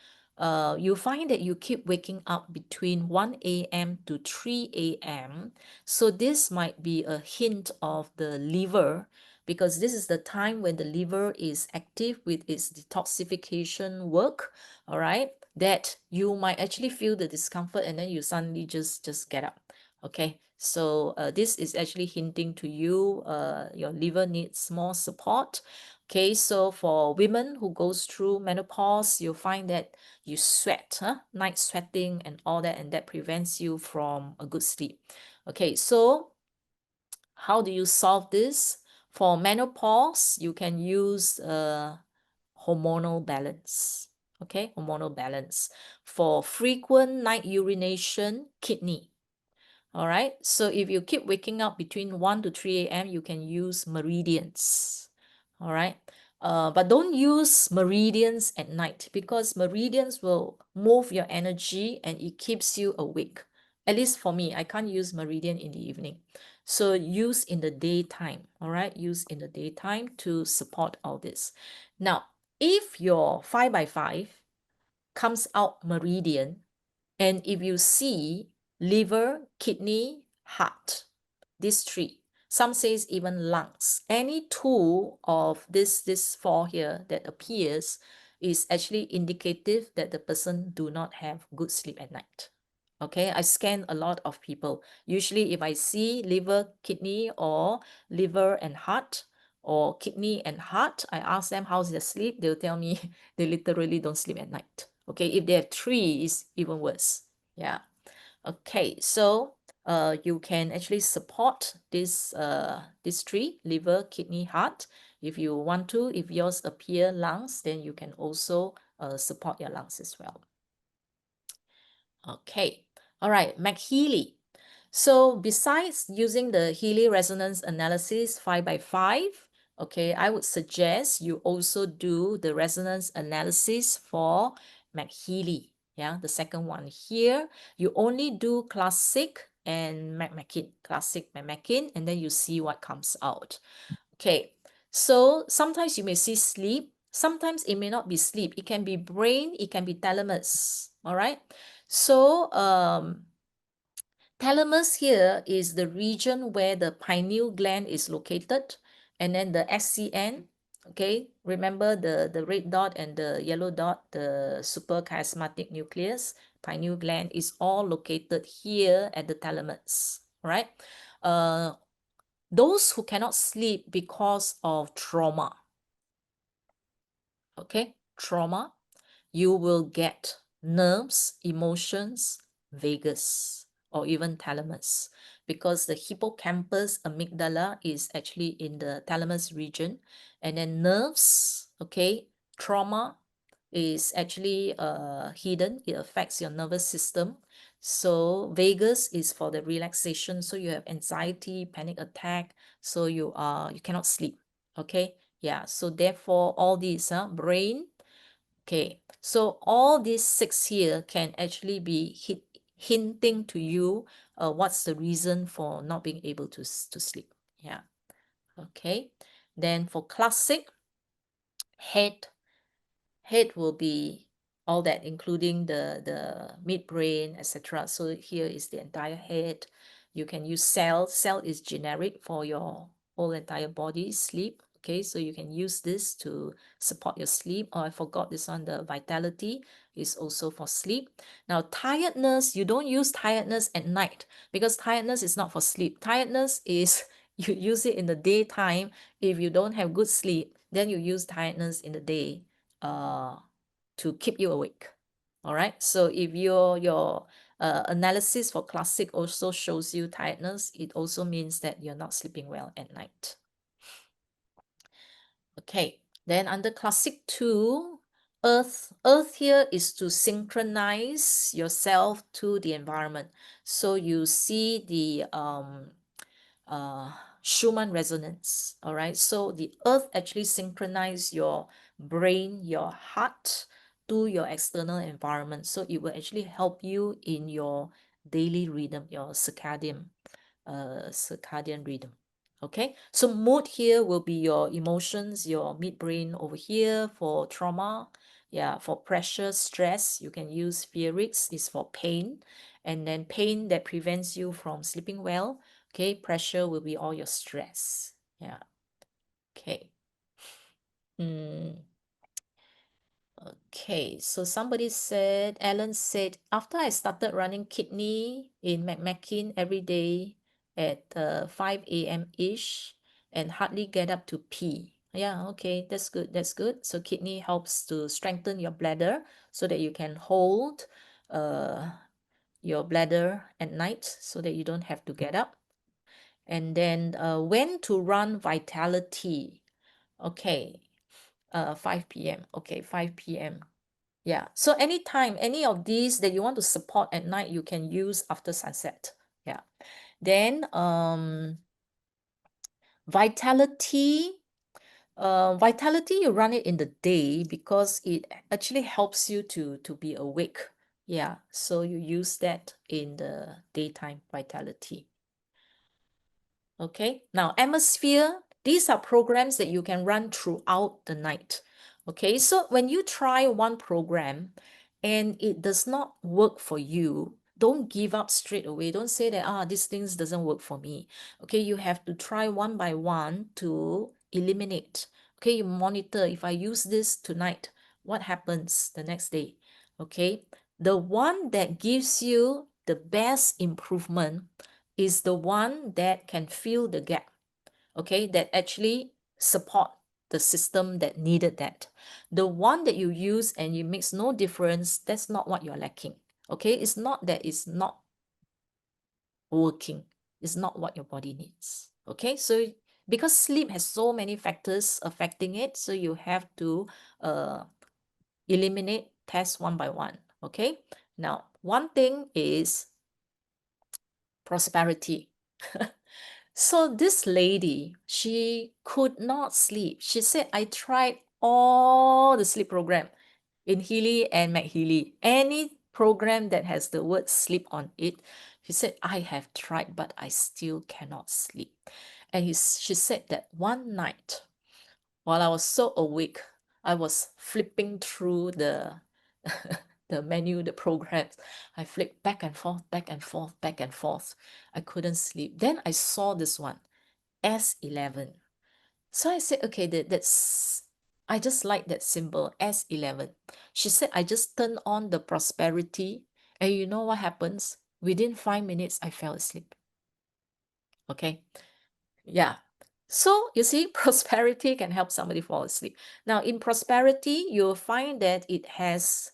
Speaker 1: you find that you keep waking up between 1 a.m. to 3 a.m., so this might be a hint of the liver, because this is the time when the liver is active with its detoxification work, all right, that you might actually feel the discomfort and then you suddenly just get up. Okay, so this is actually hinting to you your liver needs more support. Okay, so for women who goes through menopause, you'll find that you sweat, night sweating and all that, and that prevents you from a good sleep. Okay, so how do you solve this? For menopause, you can use hormonal balance. Okay, hormonal balance. For frequent night urination, kidney. All right, so if you keep waking up between 1 to 3 a.m., you can use meridians. All right, but don't use meridians at night because meridians will move your energy and it keeps you awake. At least for me, I can't use meridian in the evening. So use in the daytime, all right? Use in the daytime to support all this. Now, if your 5x5 comes out meridian, and if you see liver, kidney, heart, these 3, some says even lungs, any 2 of this 4 here that appears is actually indicative that the person do not have good sleep at night. Okay, I scan a lot of people. Usually if I see liver, kidney, or liver and heart, or kidney and heart, I ask them how's their sleep. They'll tell me they literally don't sleep at night. Okay, if they have 3, it's even worse. Yeah. Okay, so you can actually support this 3, liver, kidney, heart. If you want to, if yours appear lungs, then you can also support your lungs as well. Okay, all right, MagHealy. So besides using the Healy resonance analysis 5x5, okay, I would suggest you also do the resonance analysis for MagHealy. Yeah, the second one here, you only do classic and MagMakin, classic MagMakin, and then you see what comes out. Okay, so sometimes you may see sleep, sometimes it may not be sleep. It can be brain, it can be thalamus. All right, so thalamus here is the region where the pineal gland is located, and then the SCN, okay, remember the red dot and the yellow dot, the suprachiasmatic nucleus, pineal gland is all located here at the thalamus, right? Those who cannot sleep because of trauma, okay, trauma, you will get nerves, emotions, vagus, or even thalamus, because the hippocampus amygdala is actually in the thalamus region, and then nerves, okay, trauma, is actually hidden. It affects your nervous system. So vagus is for the relaxation. So you have anxiety, panic attack. So you cannot sleep. Okay. Yeah. So therefore, all these brain. Okay. So all these six here can actually be hinting to you what's the reason for not being able to sleep. Yeah. Okay. Then for classic, head will be all that, including the midbrain, etc. So here is the entire head. You can use cell. Cell is generic for your whole entire body sleep. Okay, so you can use this to support your sleep. Oh, I forgot this one. The vitality is also for sleep. Now, tiredness, you don't use tiredness at night because tiredness is not for sleep. Tiredness is you use it in the daytime. If you don't have good sleep, then you use tiredness in the day to keep you awake. All right. So if your analysis for classic also shows you tiredness, it also means that you're not sleeping well at night. Okay. Then under classic 2, earth here is to synchronize yourself to the environment. So you see the Schumann resonance. All right. So the earth actually synchronize your brain, your heart to your external environment. So it will actually help you in your daily rhythm, your circadian rhythm. Okay. So mood here will be your emotions, your midbrain over here for trauma. Yeah, for pressure, stress, you can use Fearix is for pain. And then pain that prevents you from sleeping well. Okay, pressure will be all your stress. Yeah. Okay. Okay, so somebody said, Alan said, after I started running kidney in McMakin every day at 5 a.m. ish and hardly get up to pee. Yeah, okay, that's good. That's good. So kidney helps to strengthen your bladder so that you can hold your bladder at night so that you don't have to get up. And then when to run vitality. Okay, 5 p.m. Okay, 5 p.m. Yeah, so anytime, any of these that you want to support at night, you can use after sunset. Yeah. Then vitality. Vitality, you run it in the day because it actually helps you to be awake. Yeah, so you use that in the daytime vitality. Okay, now atmosphere, these are programs that you can run throughout the night. Okay, so when you try one program and it does not work for you, don't give up straight away. Don't say that, these things doesn't work for me. Okay, you have to try one by one to eliminate. Okay, you monitor, if I use this tonight, what happens the next day? Okay, the one that gives you the best improvement is the one that can fill the gap, okay, that actually support the system that needed that. The one that you use and it makes no difference, that's not what you're lacking. Okay, it's not that it's not working, it's not what your body needs. Okay, so because sleep has so many factors affecting it, so you have to eliminate, test one by one. Okay, now one thing is prosperity. So this lady, she could not sleep. She said, I tried all the sleep program in Healy and MagHealy. Any program that has the word sleep on it, she said, I have tried, but I still cannot sleep. And she said that one night, while I was so awake, I was flipping through the the menu, the programs. I flipped back and forth, back and forth, back and forth. I couldn't sleep. Then I saw this one, S11. So I said, okay, that's, I just like that symbol, S11. She said, I just turned on the prosperity, and you know what happens? Within 5 minutes, I fell asleep. Okay. Yeah. So you see, prosperity can help somebody fall asleep. Now, in prosperity, you'll find that it has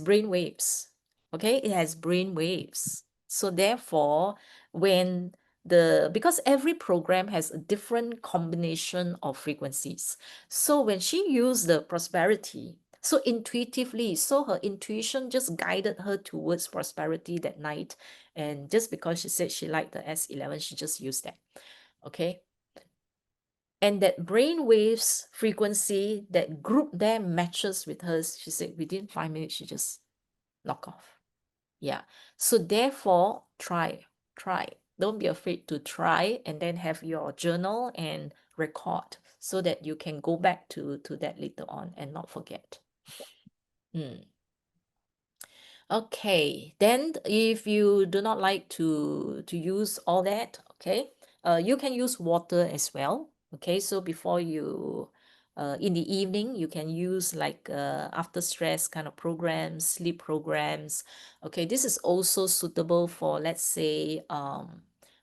Speaker 1: brain waves. Okay, it has brain waves. So therefore, because every program has a different combination of frequencies. So when she used the prosperity, So intuitively, so her intuition just guided her towards prosperity that night. And just because she said she liked the S11, she just used that. Okay. And that brain waves frequency, that group there matches with hers. She said within 5 minutes, she just knock off. Yeah. So therefore, try. Don't be afraid to try, and then have your journal and record so that you can go back to that later on and not forget. Okay, then if you do not like to use all that, okay, you can use water as well. Okay, so before you in the evening, you can use like after stress kind of programs, sleep programs. Okay, this is also suitable for, let's say,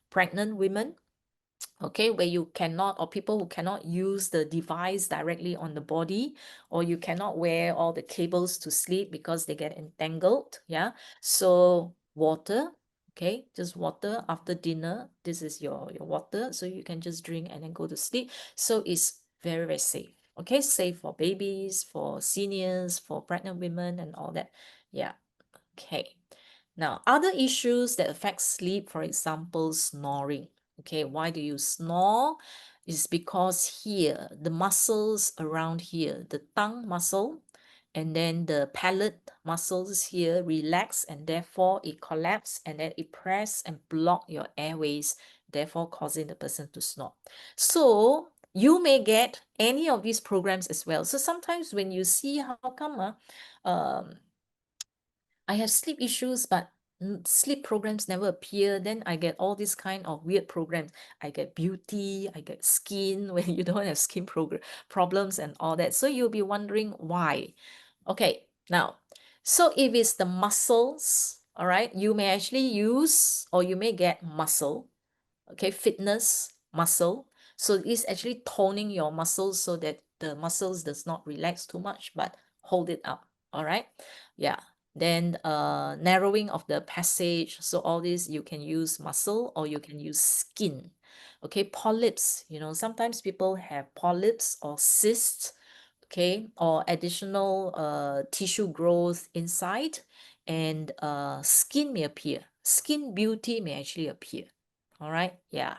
Speaker 1: pregnant women, okay, where you cannot, or people who cannot use the device directly on the body, or you cannot wear all the cables to sleep because they get entangled. Yeah, so water, okay, just water after dinner. This is your water, so you can just drink and then go to sleep. So it's very, very safe. Okay, safe for babies, for seniors, for pregnant women and all that. Yeah. Okay. Now, other issues that affect sleep, for example, snoring. Okay, why do you snore? Is because here, the muscles around here, the tongue muscle, and then the palate muscles here relax, and therefore it collapse, and then it press and block your airways, therefore causing the person to snore. So you may get any of these programs as well. So sometimes when you see how come I have sleep issues, but sleep programs never appear. Then I get all these kind of weird programs. I get beauty, I get skin when you don't have skin problems and all that. So you'll be wondering why. Okay, now, so if it's the muscles, all right, you may actually use, or you may get muscle, okay, fitness muscle. So it's actually toning your muscles so that the muscles does not relax too much, but hold it up. All right. Yeah. Then narrowing of the passage. So all this you can use muscle or you can use skin. Okay, polyps. Sometimes people have polyps or cysts, okay, or additional tissue growth inside, and skin may appear. Skin beauty may actually appear. All right, yeah.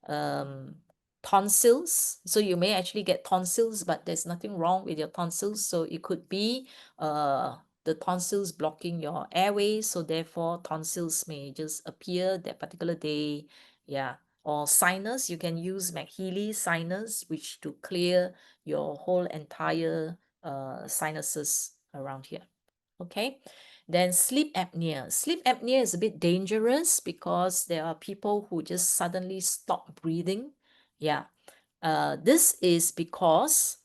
Speaker 1: um Tonsils, so you may actually get tonsils, but there's nothing wrong with your tonsils. So it could be the tonsils blocking your airways, so therefore tonsils may just appear that particular day. Yeah. Or sinus, you can use MagHealy sinus, which to clear your whole entire sinuses around here. Okay. Then sleep apnea. Sleep apnea is a bit dangerous because there are people who just suddenly stop breathing. Yeah. This is because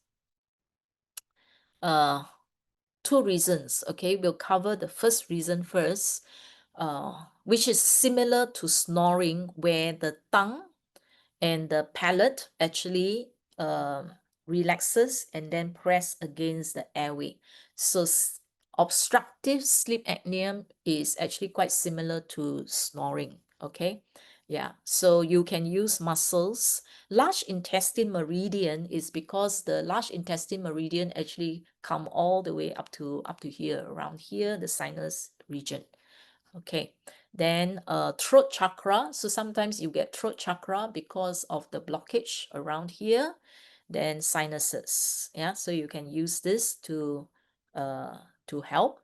Speaker 1: uh, two reasons. Okay, we'll cover the first reason first, which is similar to snoring, where the tongue and the palate actually relaxes and then press against the airway. So obstructive sleep apnea is actually quite similar to snoring. Okay. Yeah, so you can use muscles. Large intestine meridian is because the large intestine meridian actually come all the way up to here, around here, the sinus region. Okay, then throat chakra. So sometimes you get throat chakra because of the blockage around here. Then sinuses. Yeah, so you can use this to help.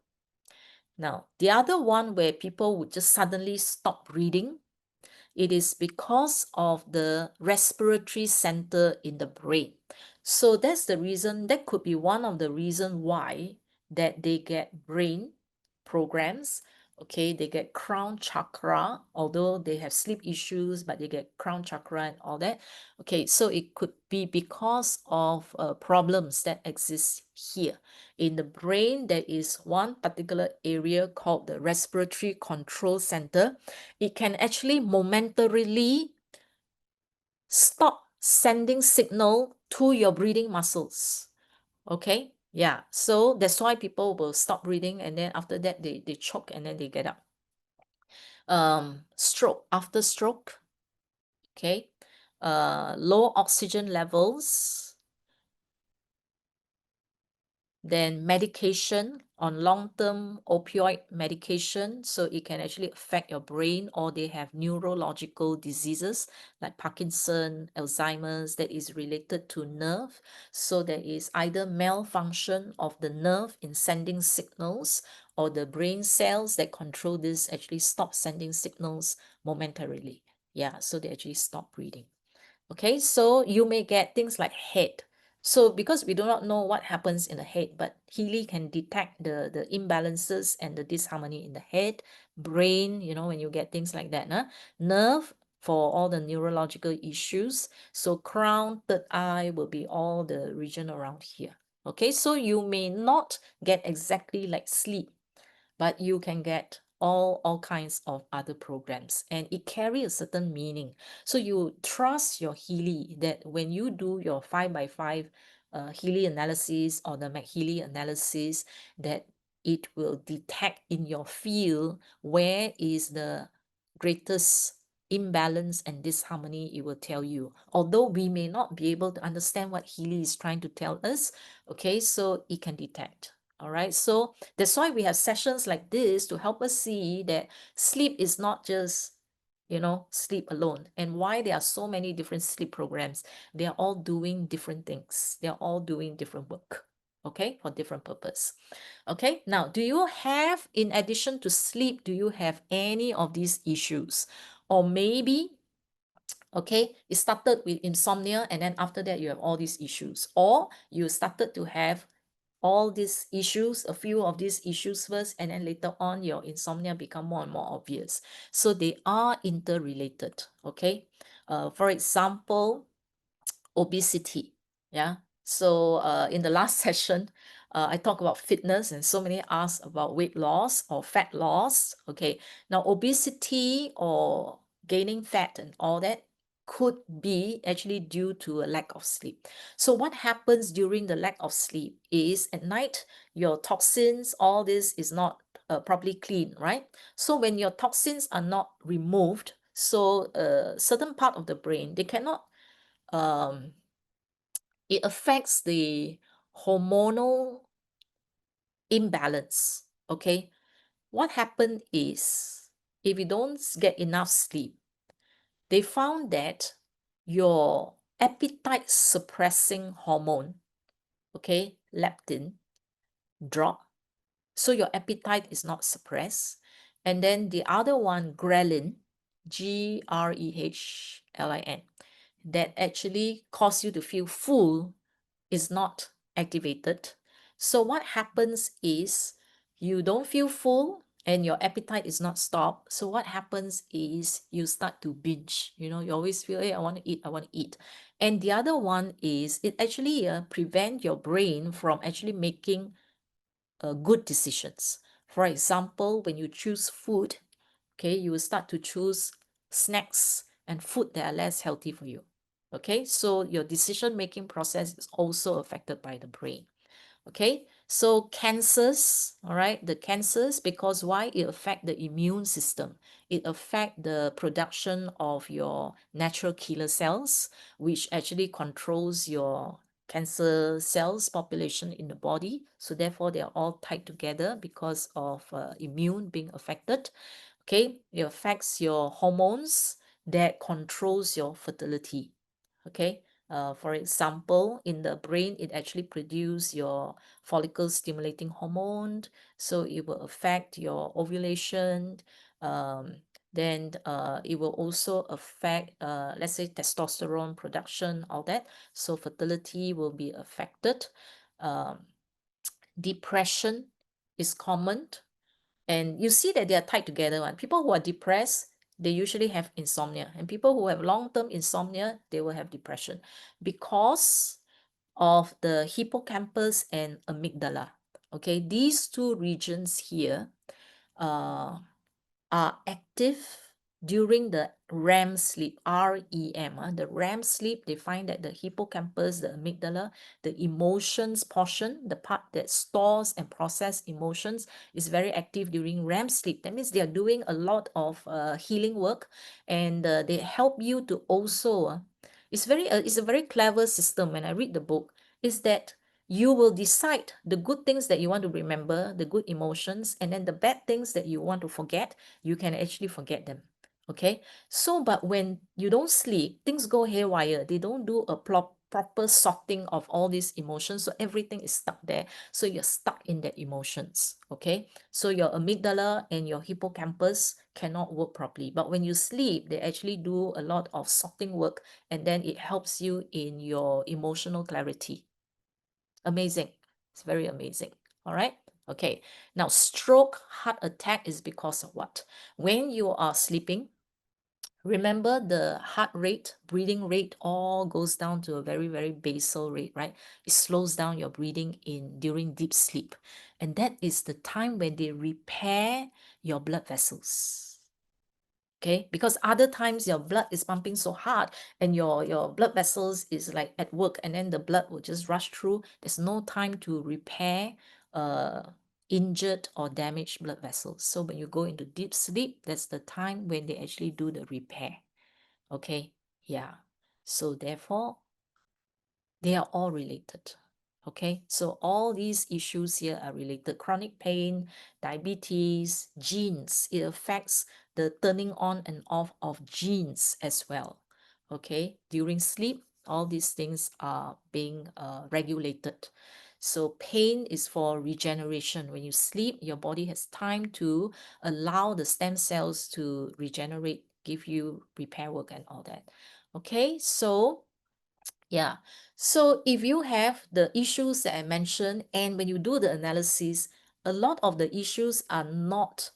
Speaker 1: Now, the other one where people would just suddenly stop breathing, it is because of the respiratory center in the brain. So that's the reason, that could be one of the reason why that they get brain programs. Okay, they get crown chakra, although they have sleep issues, but they get crown chakra and all that. Okay, so it could be because of problems that exist here. In the brain, there is one particular area called the respiratory control center. It can actually momentarily stop sending signal to your breathing muscles. Okay, yeah, so that's why people will stop breathing, and then after that they choke and then they get up. Stroke, after stroke, okay, low oxygen levels, Then medication, on long-term opioid medication, so it can actually affect your brain, or they have neurological diseases like Parkinson, Alzheimer's, that is related to nerve. So there is either malfunction of the nerve in sending signals, or the brain cells that control this actually stop sending signals momentarily. Yeah, so they actually stop breathing. Okay, so you may get things like head. So because we do not know what happens in the head, but Healy can detect the imbalances and the disharmony in the head, brain, when you get things like that. Nerve for all the neurological issues. So crown, third eye will be all the region around here. Okay, so you may not get exactly like sleep, but you can get all kinds of other programs, and it carry a certain meaning. So you trust your Healy that when you do your 5x5 Healy analysis or the MagHealy analysis, that it will detect in your field where is the greatest imbalance and disharmony. It will tell you, although we may not be able to understand what Healy is trying to tell us. Okay, so it can detect. All right, so that's why we have sessions like this to help us see that sleep is not just, sleep alone. And why there are so many different sleep programs. They are all doing different things. They are all doing different work, okay, for different purpose. Okay, now, do you have, in addition to sleep, do you have any of these issues? Or maybe, okay, it started with insomnia, and then after that you have all these issues. Or you started to have all these issues, a few of these issues first, and then later on your insomnia become more and more obvious. So they are interrelated, okay? For example, obesity. Yeah. So in the last session, I talked about fitness, and so many asked about weight loss or fat loss. Okay. Now, obesity or gaining fat and all that could be actually due to a lack of sleep. So what happens during the lack of sleep is at night, your toxins, all this is not properly clean, right? So when your toxins are not removed, so a certain part of the brain, they cannot um, it affects the hormonal imbalance. Okay, what happened is if you don't get enough sleep, they found that your appetite suppressing hormone, okay, leptin, drop. So your appetite is not suppressed. And then the other one, ghrelin, GREHLIN, that actually cause you to feel full, is not activated. So what happens is you don't feel full and your appetite is not stopped. So what happens is you start to binge. You always feel, hey, I want to eat, I want to eat. And the other one is it actually prevent your brain from actually making good decisions. For example, when you choose food, okay, you will start to choose snacks and food that are less healthy for you. Okay, so your decision-making process is also affected by the brain. Okay, so cancers, all right, the cancers, because why? It affect the immune system. It affect the production of your natural killer cells, which actually controls your cancer cells population in the body. So therefore, they are all tied together because of immune being affected. Okay, it affects your hormones that controls your fertility. Okay, for example, in the brain, it actually produce your follicle stimulating hormone, so it will affect your ovulation. Um, then it will also affect, let's say, testosterone production, all that. So fertility will be affected. Um, Depression is common, and you see that they are tied together. People who are depressed, they usually have insomnia, and people who have long-term insomnia, they will have depression because of the hippocampus and amygdala. Okay, these two regions here uh, are active during the REM sleep, REM. The REM sleep, they find that the hippocampus, the amygdala, the emotions portion, the part that stores and process emotions, is very active during REM sleep. That means they are doing a lot of healing work, and they help you to also, it's a very clever system. When I read the book, is that you will decide the good things that you want to remember, the good emotions, and then the bad things that you want to forget, you can actually forget them. Okay, so but when you don't sleep, things go haywire. They don't do a proper sorting of all these emotions, so everything is stuck there. So you're stuck in the emotions. Okay, so your amygdala and your hippocampus cannot work properly. But when you sleep, they actually do a lot of sorting work, and then it helps you in your emotional clarity. Amazing. It's very amazing. All right. Okay. Now, stroke, heart attack is because of what? When you are sleeping, remember the heart rate, breathing rate all goes down to a very, very basal rate, right? It slows down your breathing in during deep sleep. And that is the time when they repair your blood vessels. Okay, because other times your blood is pumping so hard and your blood vessels is like at work, and then the blood will just rush through. There's no time to repair injured or damaged blood vessels. So when you go into deep sleep, that's the time when they actually do the repair. Okay, yeah. So therefore, they are all related. Okay, so all these issues here are related. Chronic pain, diabetes, genes. It affects the turning on and off of genes as well. Okay, during sleep, all these things are being regulated. So pain is for regeneration. When you sleep, your body has time to allow the stem cells to regenerate, give you repair work and all that. Okay, so yeah. So if you have the issues that I mentioned, and when you do the analysis, a lot of the issues are not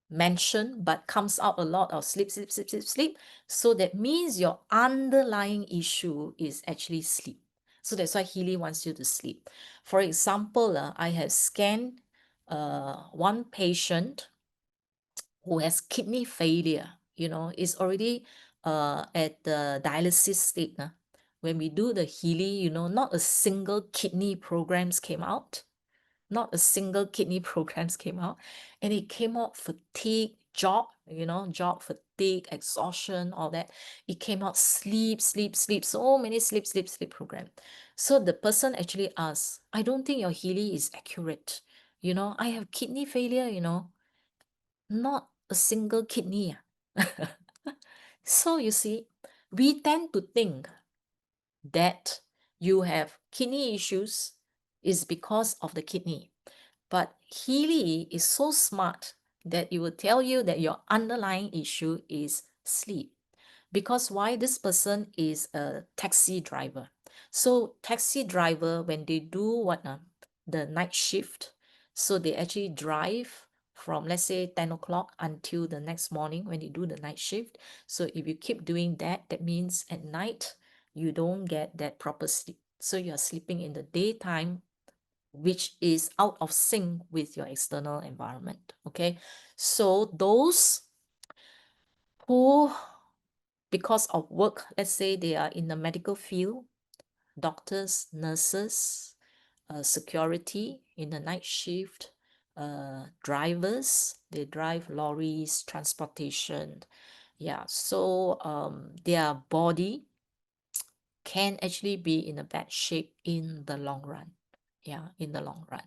Speaker 1: mentioned, but comes out a lot of sleep, sleep, sleep, sleep, sleep. So that means your underlying issue is actually sleep. So that's why Healy wants you to sleep. For example, I have scanned one patient who has kidney failure, is already at the dialysis state. When we do the Healy, not a single kidney programs came out. Not a single kidney programs came out. And it came out fatigue, job fatigue, exhaustion, all that. It came out sleep, sleep, sleep, so many sleep, sleep, sleep program. So the person actually asked, I don't think your Healy is accurate. I have kidney failure, not a single kidney. So you see, we tend to think that you have kidney issues is because of the kidney. But Healy is so smart that it will tell you that your underlying issue is sleep. Because why? This person is a taxi driver. So taxi driver, when they do what? The night shift, so they actually drive from, let's say, 10 o'clock until the next morning when they do the night shift. So if you keep doing that, that means at night you don't get that proper sleep. So you're sleeping in the daytime, which is out of sync with your external environment. Okay, so those who, because of work, let's say they are in the medical field, doctors, nurses, security in the night shift, drivers, they drive lorries, transportation. Yeah, so their body can actually be in a bad shape in the long run. Yeah, in the long run.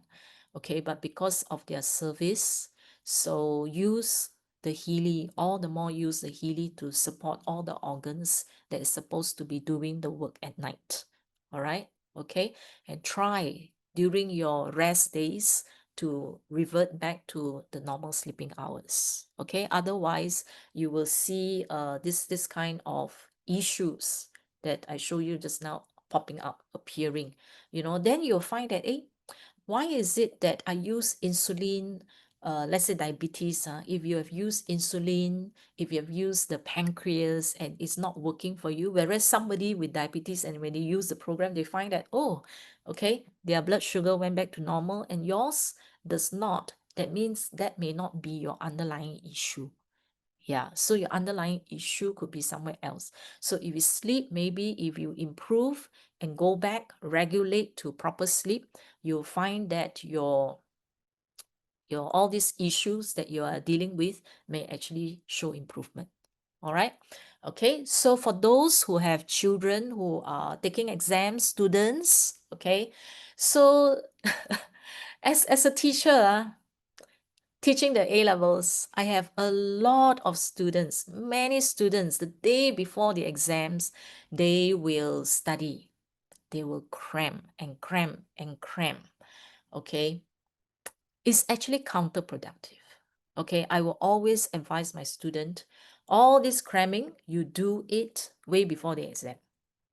Speaker 1: Okay, but because of their service, so use the Healy, all the more use the Healy to support all the organs that is supposed to be doing the work at night. All right, okay, and try during your rest days to revert back to the normal sleeping hours. Okay, otherwise you will see this kind of issues that I show you just now popping up, appearing, then you'll find that, why is it that I use insulin, let's say diabetes, if you have used insulin, if you have used the pancreas and it's not working for you, whereas somebody with diabetes and when they use the program, they find that, oh, okay, their blood sugar went back to normal and yours does not. That means that may not be your underlying issue. Yeah, so your underlying issue could be somewhere else. So if you sleep, maybe if you improve and go back, regulate to proper sleep, you'll find that your all these issues that you are dealing with may actually show improvement. All right. Okay, so for those who have children who are taking exams, students, okay, so as a teacher, teaching the A levels, I have a lot of students, many students, the day before the exams, they will study. They will cram and cram and cram. Okay, it's actually counterproductive. Okay, I will always advise my student, all this cramming, you do it way before the exam.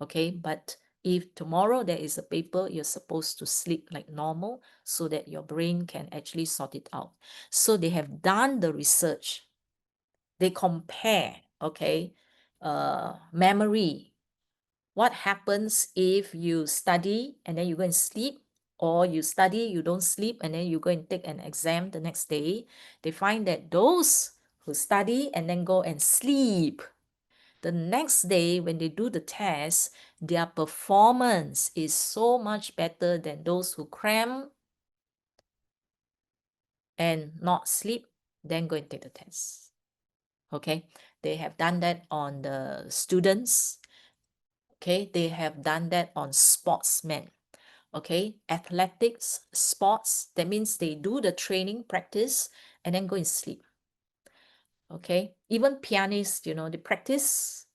Speaker 1: Okay, but if tomorrow there is a paper, you're supposed to sleep like normal so that your brain can actually sort it out. So they have done the research. They compare, okay, memory. What happens if you study and then you go and sleep, or you study, you don't sleep, and then you go and take an exam the next day? They find that those who study and then go and sleep, the next day when they do the test, their performance is so much better than those who cram and not sleep, then go and take the test. Okay, they have done that on the students. Okay, they have done that on sportsmen. Okay, athletics, sports, that means they do the training practice and then go and sleep. Okay, even pianists, they practice.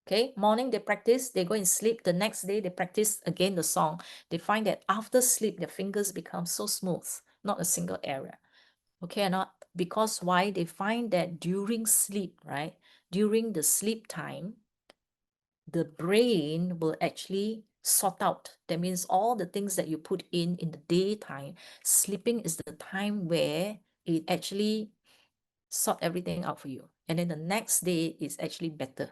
Speaker 1: Okay, morning they practice, they go and sleep. The next day they practice again the song. They find that after sleep, their fingers become so smooth, not a single error. Okay, or not? Because why? They find that during sleep, right? During the sleep time, the brain will actually sort out. That means all the things that you put in the daytime, sleeping is the time where it actually sort everything out for you. And then the next day is actually better.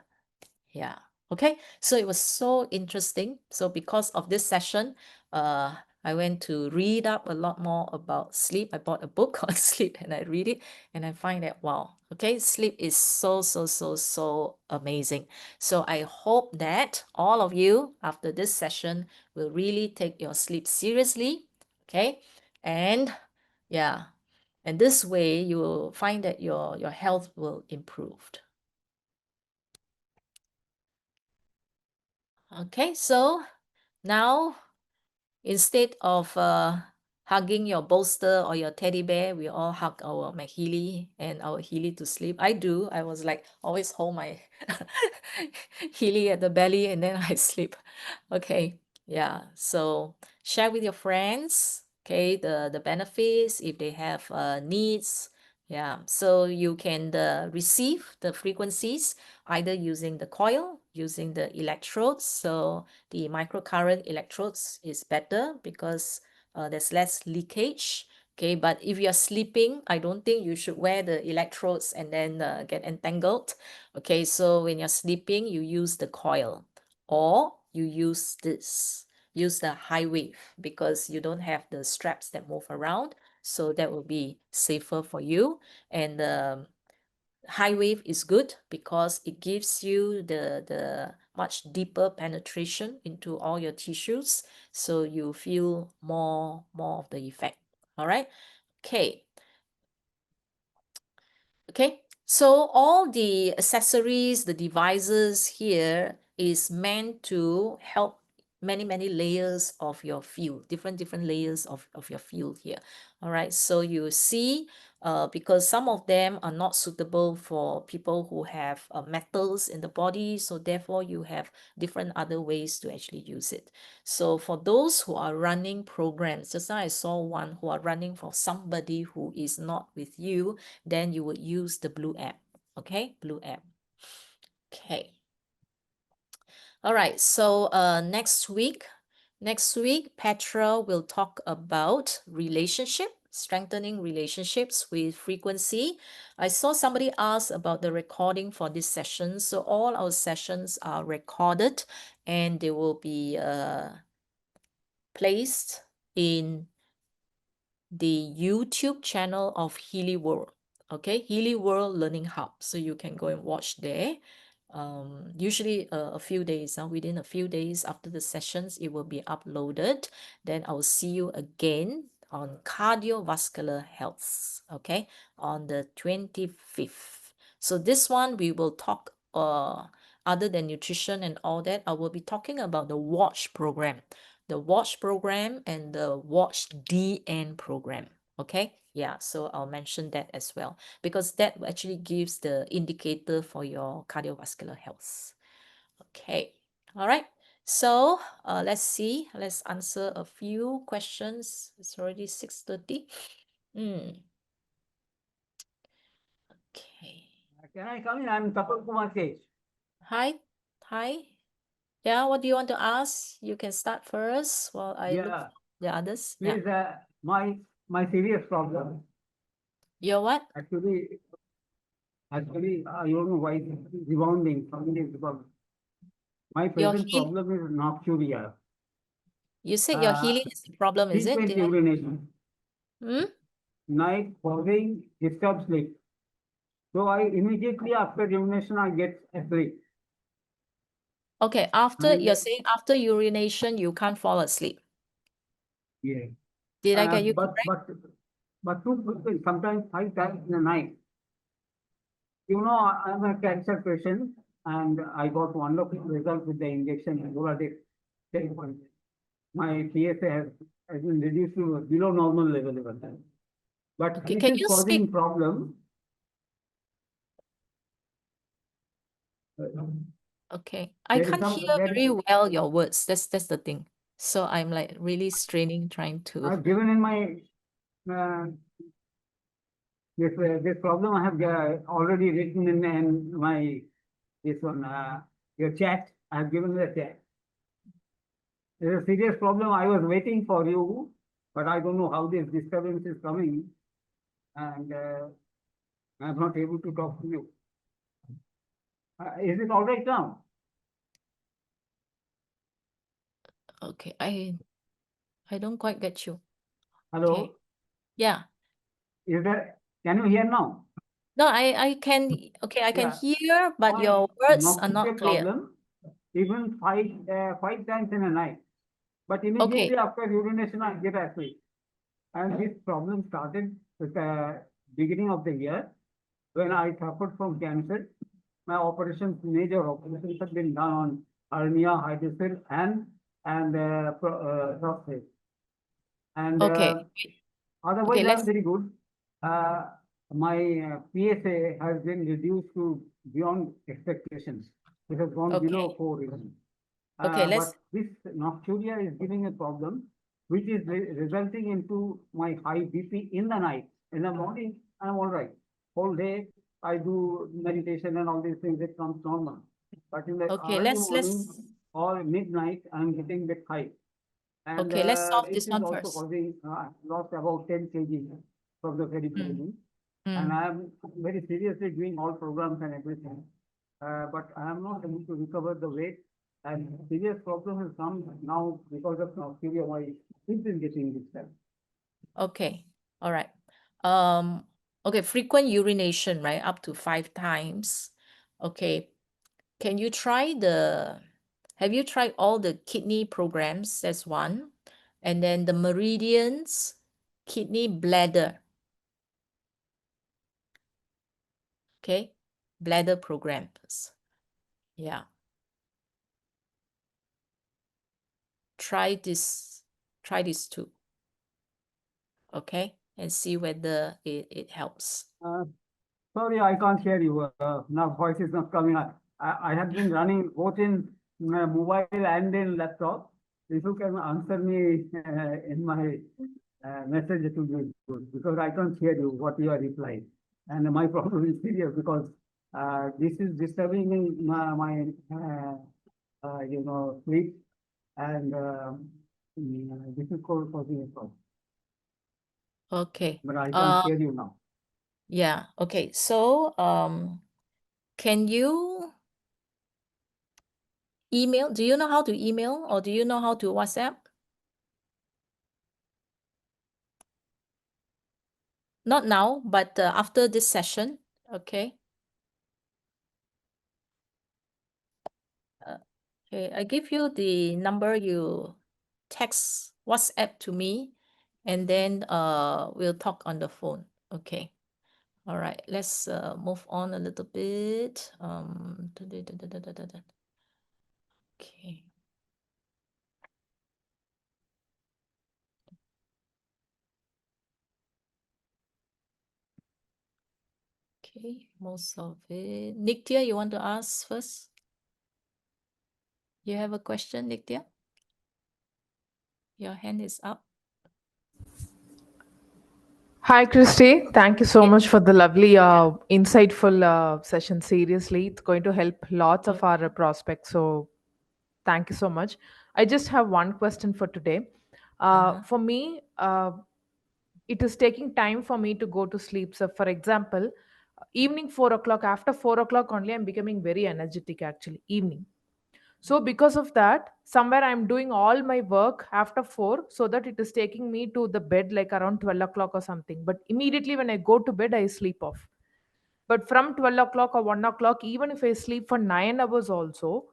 Speaker 1: Yeah. Okay. So it was so interesting. So because of this session, uh, I went to read up a lot more about sleep. I bought a book on sleep and I read it and I find that wow, okay, sleep is so amazing. So I hope that all of you after this session will really take your sleep seriously. Okay. And yeah, and this way you will find that your health will improve. Okay, so now instead of hugging your bolster or your teddy bear, we all hug our MagHealy and our Healy to sleep. I do. I was like always hold my Healy at the belly and then I sleep. Okay, yeah. So share with your friends. Okay, the benefits if they have needs. Yeah, so you can receive the frequencies either using the coil, using the electrodes. So the microcurrent electrodes is better because there's less leakage. Okay, but if you're sleeping, I don't think you should wear the electrodes and then get entangled. Okay, so when you're sleeping, you use the coil or you use this. Use the high wave because you don't have the straps that move around. So that will be safer for you. And high wave is good because it gives you the much deeper penetration into all your tissues, so you feel more of the effect. All right. Okay. Okay, so all the accessories, the devices here is meant to help many layers of your field, different layers of your field here. All right, so you see, because some of them are not suitable for people who have metals in the body, so therefore you have different other ways to actually use it. So for those who are running programs, just now I saw one who are running for somebody who is not with you, then you would use the blue app. Okay, blue app. Okay. All right, so next week, Petra will talk about relationship, strengthening relationships with frequency. I saw somebody ask about the recording for this session. So all our sessions are recorded and they will be placed in the YouTube channel of Healy World. Okay, Healy World Learning Hub. So you can go and watch there. Usually a few days, within a few days after the sessions, it will be uploaded. Then I will see you again on cardiovascular health, okay, on the 25th. So this one we will talk other than nutrition and all that, I will be talking about the watch program, and the watch DN program. Okay, yeah, so I'll mention that as well because that actually gives the indicator for your cardiovascular health. Okay, all right. So let's see. Let's answer a few questions. It's already 6:30. Okay.
Speaker 2: Can I come in? I'm Kapil Kumar K.
Speaker 1: Hi. Hi. Yeah, what do you want to ask? You can start first while I look
Speaker 2: Yeah,
Speaker 1: for the others. Yeah.
Speaker 2: please. My serious problem.
Speaker 1: Your what?
Speaker 2: Actually, I don't know why it's rebounding from this because my
Speaker 1: Your
Speaker 2: present
Speaker 1: heal.
Speaker 2: problem is nocturia,
Speaker 1: You said your
Speaker 2: uh,
Speaker 1: healing is the problem, is it?
Speaker 2: frequent
Speaker 1: Did I?
Speaker 2: urination,
Speaker 1: Hmm?
Speaker 2: night pausing, disturb sleep. So I immediately after urination I get asleep.
Speaker 1: Okay, after
Speaker 2: And
Speaker 1: you're saying after urination, you can't fall asleep.
Speaker 2: yeah,
Speaker 1: Did I
Speaker 2: uh,
Speaker 1: get you
Speaker 2: but
Speaker 1: correct?
Speaker 2: but but too frequent, sometimes 5 times in the night. You know, I'm a cancer patient and I got wonderful result with the injection. My PSA has been reduced to below normal level even. But
Speaker 1: Okay,
Speaker 2: this
Speaker 1: can
Speaker 2: is
Speaker 1: you speak?
Speaker 2: causing problem.
Speaker 1: Okay, I
Speaker 2: There is
Speaker 1: can't
Speaker 2: some,
Speaker 1: hear
Speaker 2: there,
Speaker 1: very well your words. That's the thing. So I'm like really straining trying to.
Speaker 2: I've given in my, uh, this problem I have already written in my, this one, your chat. I have given the chat. There's a serious problem. I was waiting for you, but I don't know how this disturbance is coming, and I'm not able to talk to you. Is it all right now?
Speaker 1: Okay, I don't quite get you. Okay.
Speaker 2: Hello?
Speaker 1: Yeah.
Speaker 2: Is there, can you hear now?
Speaker 1: No, I can, okay, I can
Speaker 2: Yeah.
Speaker 1: hear, but
Speaker 2: My
Speaker 1: your words are not
Speaker 2: nocturnal
Speaker 1: clear.
Speaker 2: problem, even 5 times in a night. But
Speaker 1: Okay,
Speaker 2: immediately after urination, I get asleep. And this problem started with the beginning of the year when I suffered from cancer. My operations, major operations have been done on hernia, hydrocele, and prostate. And
Speaker 1: okay, okay,
Speaker 2: otherwise, I'm
Speaker 1: let's,
Speaker 2: very good. Uh, my PSA has been reduced to beyond expectations. It has gone
Speaker 1: okay,
Speaker 2: below 4 even.
Speaker 1: okay,
Speaker 2: But
Speaker 1: let's,
Speaker 2: this nocturia is giving a problem, which is resulting into my high BP in the night. In the morning, I'm all right. Whole day, I do meditation and all these things. It comes normal. But in the
Speaker 1: okay,
Speaker 2: early morning
Speaker 1: let's,
Speaker 2: or midnight, I'm getting a bit high. And
Speaker 1: okay, let's solve
Speaker 2: it
Speaker 1: this
Speaker 2: is
Speaker 1: one
Speaker 2: also
Speaker 1: first.
Speaker 2: causing, lost about 10 kg from the very
Speaker 1: Mm,
Speaker 2: beginning. And
Speaker 1: mm,
Speaker 2: I am very seriously doing all programs and everything. But I am not able to recover the weight. And serious problem has come now because of bacteria. My sleep is getting disturbed.
Speaker 1: okay, all right. Okay, frequent urination, right? Up to 5 times. Okay, can you try have you tried all the kidney programs? That's one. And then the Meridians, kidney bladder. Okay, bladder programs. Yeah, try this, try these two. Okay, and see whether it helps.
Speaker 2: Uh, Sorry, I can't hear you. Now voice is not coming. I have been running both in mobile and in laptop. If you can answer me in my message, it will be good because I can't hear you what you are replying. And my problem is serious because this is disturbing in my sleep and this is causing a problem.
Speaker 1: Okay.
Speaker 2: But I can
Speaker 1: Uh,
Speaker 2: hear you now.
Speaker 1: yeah. Okay. So, can you email? Do you know how to email or do you know how to WhatsApp? Not now, but after this session. Okay. Okay. I give you the number. You text WhatsApp to me, and then we'll talk on the phone. Okay. All right, let's move on a little bit. Okay. Okay, most of it. Nitya, you want to ask first? You have a question, Nitya? Your hand is up.
Speaker 3: Hi, Christy. Thank you so
Speaker 1: Yes.
Speaker 3: much for the lovely, insightful session. Seriously, it's going to help lots of our prospects. So, thank you so much. I just have one question for today.
Speaker 1: Uh-huh.
Speaker 3: For me, it is taking time for me to go to sleep. So, for example, evening 4 o'clock, after 4 o'clock only, I'm becoming very energetic actually, evening. So because of that, somewhere I'm doing all my work after 4 so that it is taking me to the bed like around 12 o'clock or something. But immediately when I go to bed, I sleep off. But from 12 o'clock or 1 o'clock, even if I sleep for 9 hours also,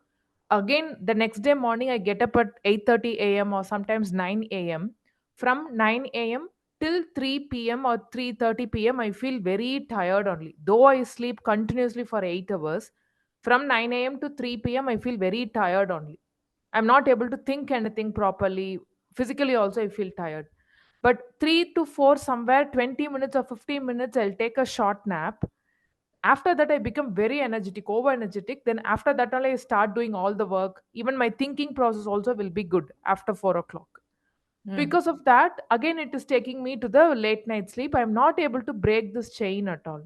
Speaker 3: again the next day morning I get up at 8:30 a.m. or sometimes 9 a.m. From 9 a.m. till 3 p.m. or 3:30 p.m. I feel very tired only. Though I sleep continuously for 8 hours, from 9 a.m. to 3 p.m. I feel very tired only. I'm not able to think anything properly. Physically also I feel tired. But 3 to 4, somewhere 20 minutes or 15 minutes, I'll take a short nap. After that, I become very energetic, over energetic. Then after that, only I start doing all the work. Even my thinking process also will be good after 4 o'clock.
Speaker 1: Mm,
Speaker 3: Because of that, again, it is taking me to the late night sleep. I'm not able to break this chain at all.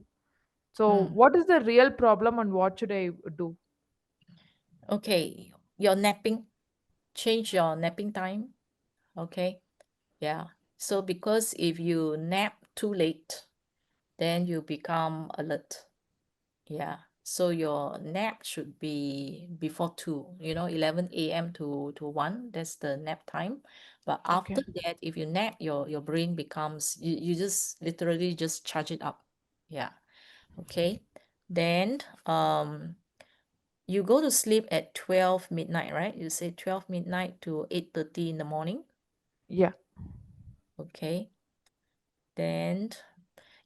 Speaker 3: So,
Speaker 1: mm.
Speaker 3: what is the real problem and what should I do?
Speaker 1: Okay, your napping, change your napping time. Okay, yeah. So because if you nap too late, then you become alert. Yeah. So your nap should be before 2, 11 a.m. to 1. That's the nap time. But
Speaker 3: Okay.
Speaker 1: after that, if you nap, your brain becomes, you just literally just charge it up. Yeah. Okay. Then you go to sleep at 12 midnight, right? You say 12 midnight to 8:30 in the morning.
Speaker 3: Yeah.
Speaker 1: Okay. Then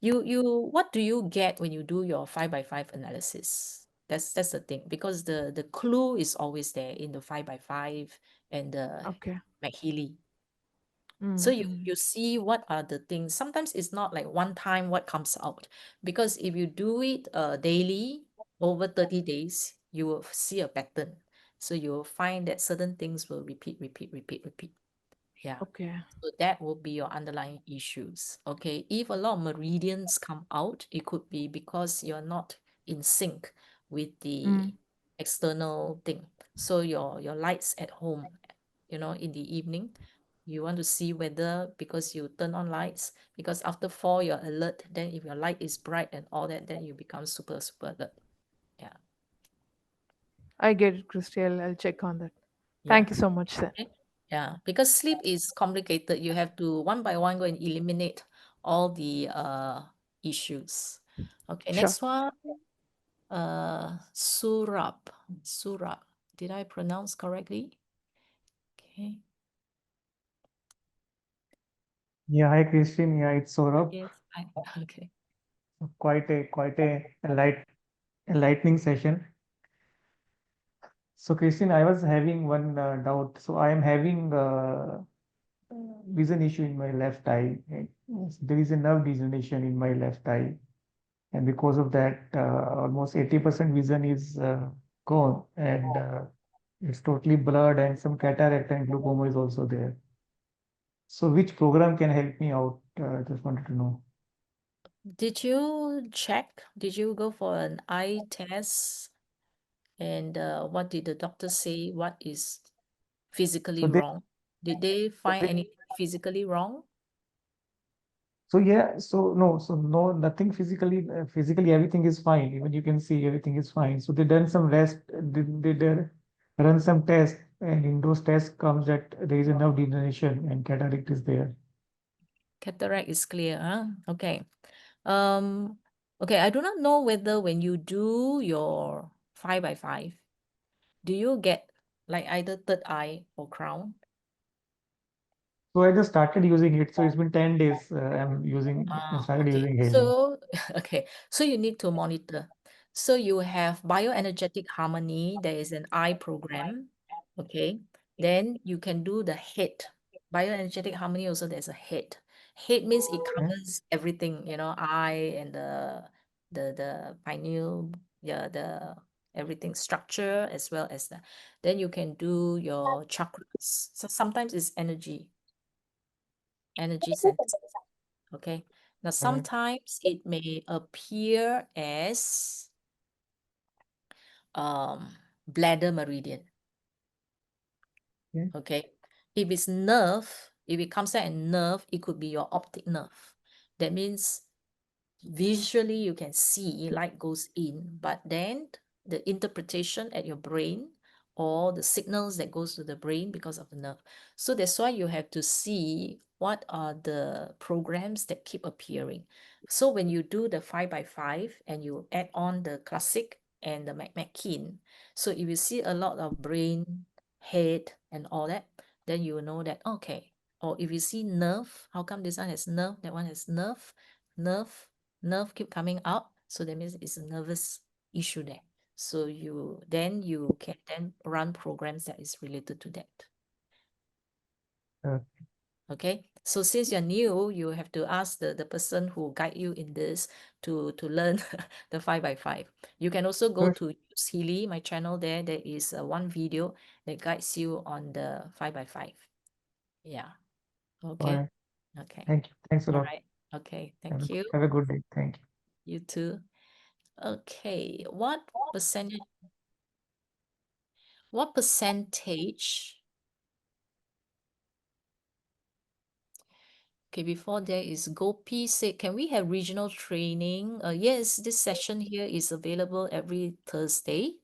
Speaker 1: you what do you get when you do your 5 by 5 analysis? That's the thing, because the clue is always there in the 5 by 5 and the
Speaker 3: Okay.
Speaker 1: MagHealy. So you
Speaker 3: Mm-hmm.
Speaker 1: you see what are the things. Sometimes it's not like one time what comes out, because if you do it daily over 30 days, you will see a pattern. So you'll find that certain things will repeat, repeat, repeat, repeat. Yeah.
Speaker 3: Okay.
Speaker 1: So that will be your underlying issues. Okay. If a lot of meridians come out, it could be because you're not in sync with
Speaker 3: Mm.
Speaker 1: the external thing. So your lights at home, in the evening, you want to see whether, because you turn on lights, because after 4 you're alert, then if your light is bright and all that, then you become super, super alert. Yeah.
Speaker 3: I get it, Christy. I'll check on that. Thank
Speaker 1: Yeah.
Speaker 3: you so much, then.
Speaker 1: Okay. Yeah, because sleep is complicated. You have to one by one go and eliminate all the issues. Okay,
Speaker 3: Sure.
Speaker 1: next one. Surab. Surab. Did I pronounce correctly? Okay.
Speaker 4: Yeah, hi Christine. Yeah, it's Saurabh.
Speaker 1: Yes, I okay.
Speaker 4: Quite a enlightening session. So Christine, I was having one doubt. So I am having vision issue in my left eye. There is a nerve degeneration in my left eye, and because of that, almost 80% vision is gone, and it's totally blurred, and some cataract and glaucoma is also there. So which program can help me out? Just wanted to know.
Speaker 1: Did you check? Did you go for an eye test? And what did the doctor say? What is
Speaker 4: So
Speaker 1: physically
Speaker 4: they
Speaker 1: wrong? Did they
Speaker 4: so
Speaker 1: find
Speaker 4: they
Speaker 1: anything physically wrong?
Speaker 4: So yeah, so no, nothing physically everything is fine. Even you can see everything is fine. So they done some rest, they run some tests, and in those tests comes that there is a nerve degeneration and cataract is there.
Speaker 1: Cataract is clear, huh? Okay. Um, okay, I do not know whether when you do your 5 by 5, do you get like either third eye or crown?
Speaker 4: So I just started using it. So it's been 10 days. I started
Speaker 1: Okay.
Speaker 4: using Healy.
Speaker 1: So, okay. So you need to monitor. So you have bioenergetic harmony. There is an eye program. Okay. Then you can do the head. Bioenergetic harmony also there's a head. Head means it
Speaker 4: Okay.
Speaker 1: covers everything, eye and the pineal, yeah, the everything structure as well as the. Then you can do your chakras. So sometimes it's energy centers. Okay. Now,
Speaker 4: All right.
Speaker 1: sometimes it may appear as bladder meridian.
Speaker 4: Okay.
Speaker 1: Okay. If it's nerve, if it comes out in nerve, it could be your optic nerve. That means visually you can see light goes in, but then the interpretation at your brain or the signals that goes to the brain because of the nerve. So that's why you have to see what are the programs that keep appearing. So when you do the 5x5 and you add on the classic and the MagHealy, so if you see a lot of brain, head and all that, then you will know that okay. Or if you see nerve, how come this one has nerve, that one has nerve, nerve keep coming out, so that means it's a nervous issue there. So you can then run programs that is related to that.
Speaker 4: Uh,
Speaker 1: Okay, so since you're new, you have to ask the person who guide you in this to learn the 5x5. You can also go
Speaker 4: sure.
Speaker 1: to Use Healy, my channel there. There is one video that guides you on the 5x5. Yeah.
Speaker 4: All
Speaker 1: Okay.
Speaker 4: right.
Speaker 1: Okay.
Speaker 4: Thank you. Thanks a
Speaker 1: All
Speaker 4: lot.
Speaker 1: right. Okay. Thank you.
Speaker 4: Have a good day. Thank you.
Speaker 1: You too. Okay. What percentage? Okay, before there is Gopi said, can we have regional training? Yes, this session here is available every Thursday.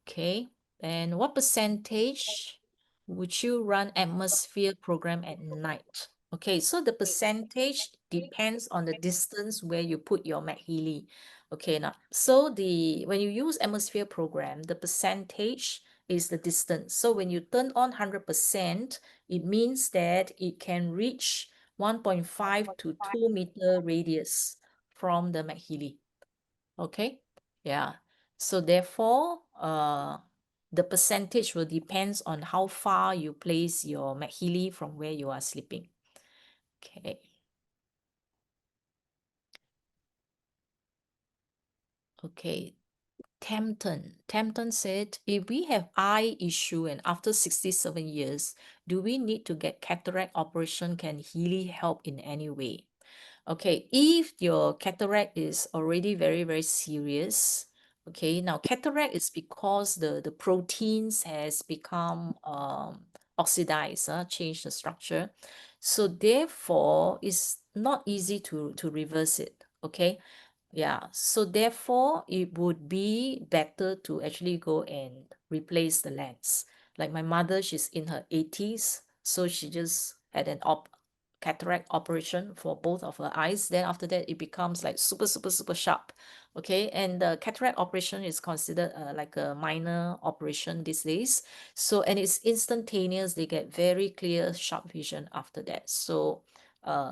Speaker 1: Okay, and what percentage would you run atmosphere program at night? Okay, so the percentage depends on the distance where you put your MagHealy. Okay, now, so when you use atmosphere program, the percentage is the distance. So when you turn on 100%, it means that it can reach 1.5 to 2 meter radius from the MagHealy. Okay, yeah. So therefore, the percentage will depends on how far you place your MagHealy from where you are sleeping. Okay. Okay. Tempton said, if we have eye issue and after 67 years, do we need to get cataract operation? Can Healy help in any way? Okay, if your cataract is already very, very serious, okay, now cataract is because the proteins has become oxidized, change the structure. So therefore, it's not easy to reverse it, okay? Yeah, so therefore it would be better to actually go and replace the lens. Like my mother, she's in her 80s, so she just had an cataract operation for both of her eyes. Then after that, it becomes like super, super, super sharp. Okay, and the cataract operation is considered like a minor operation these days. So, and it's instantaneous. They get very clear, sharp vision after that. So,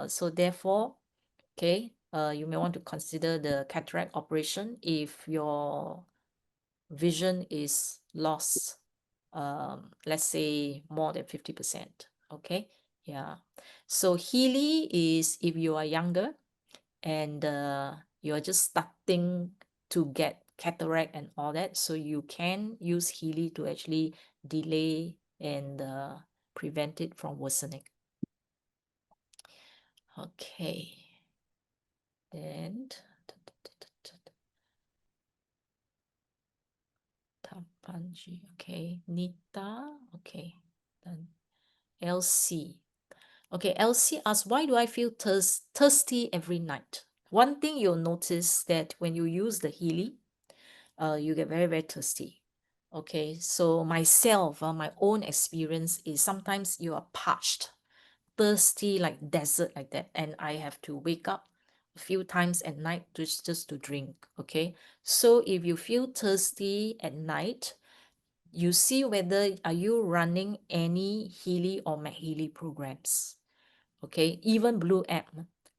Speaker 1: so therefore, okay, you may want to consider the cataract operation if your vision is lost, let's say more than 50%. Okay, yeah. So Healy is if you are younger and you're just starting to get cataract and all that, so you can use Healy to actually delay and prevent it from worsening. Okay. Then Tapanji, okay. Nita, okay. Then LC. Okay, LC asks, why do I feel thirsty every night? One thing you'll notice that when you use the Healy, you get very, very thirsty. Okay, so myself, my own experience is sometimes you are parched, thirsty like desert like that, and I have to wake up a few times at night just to drink. Okay, so if you feel thirsty at night, you see whether are you running any Healy or MagHealy programs. Okay, even blue app.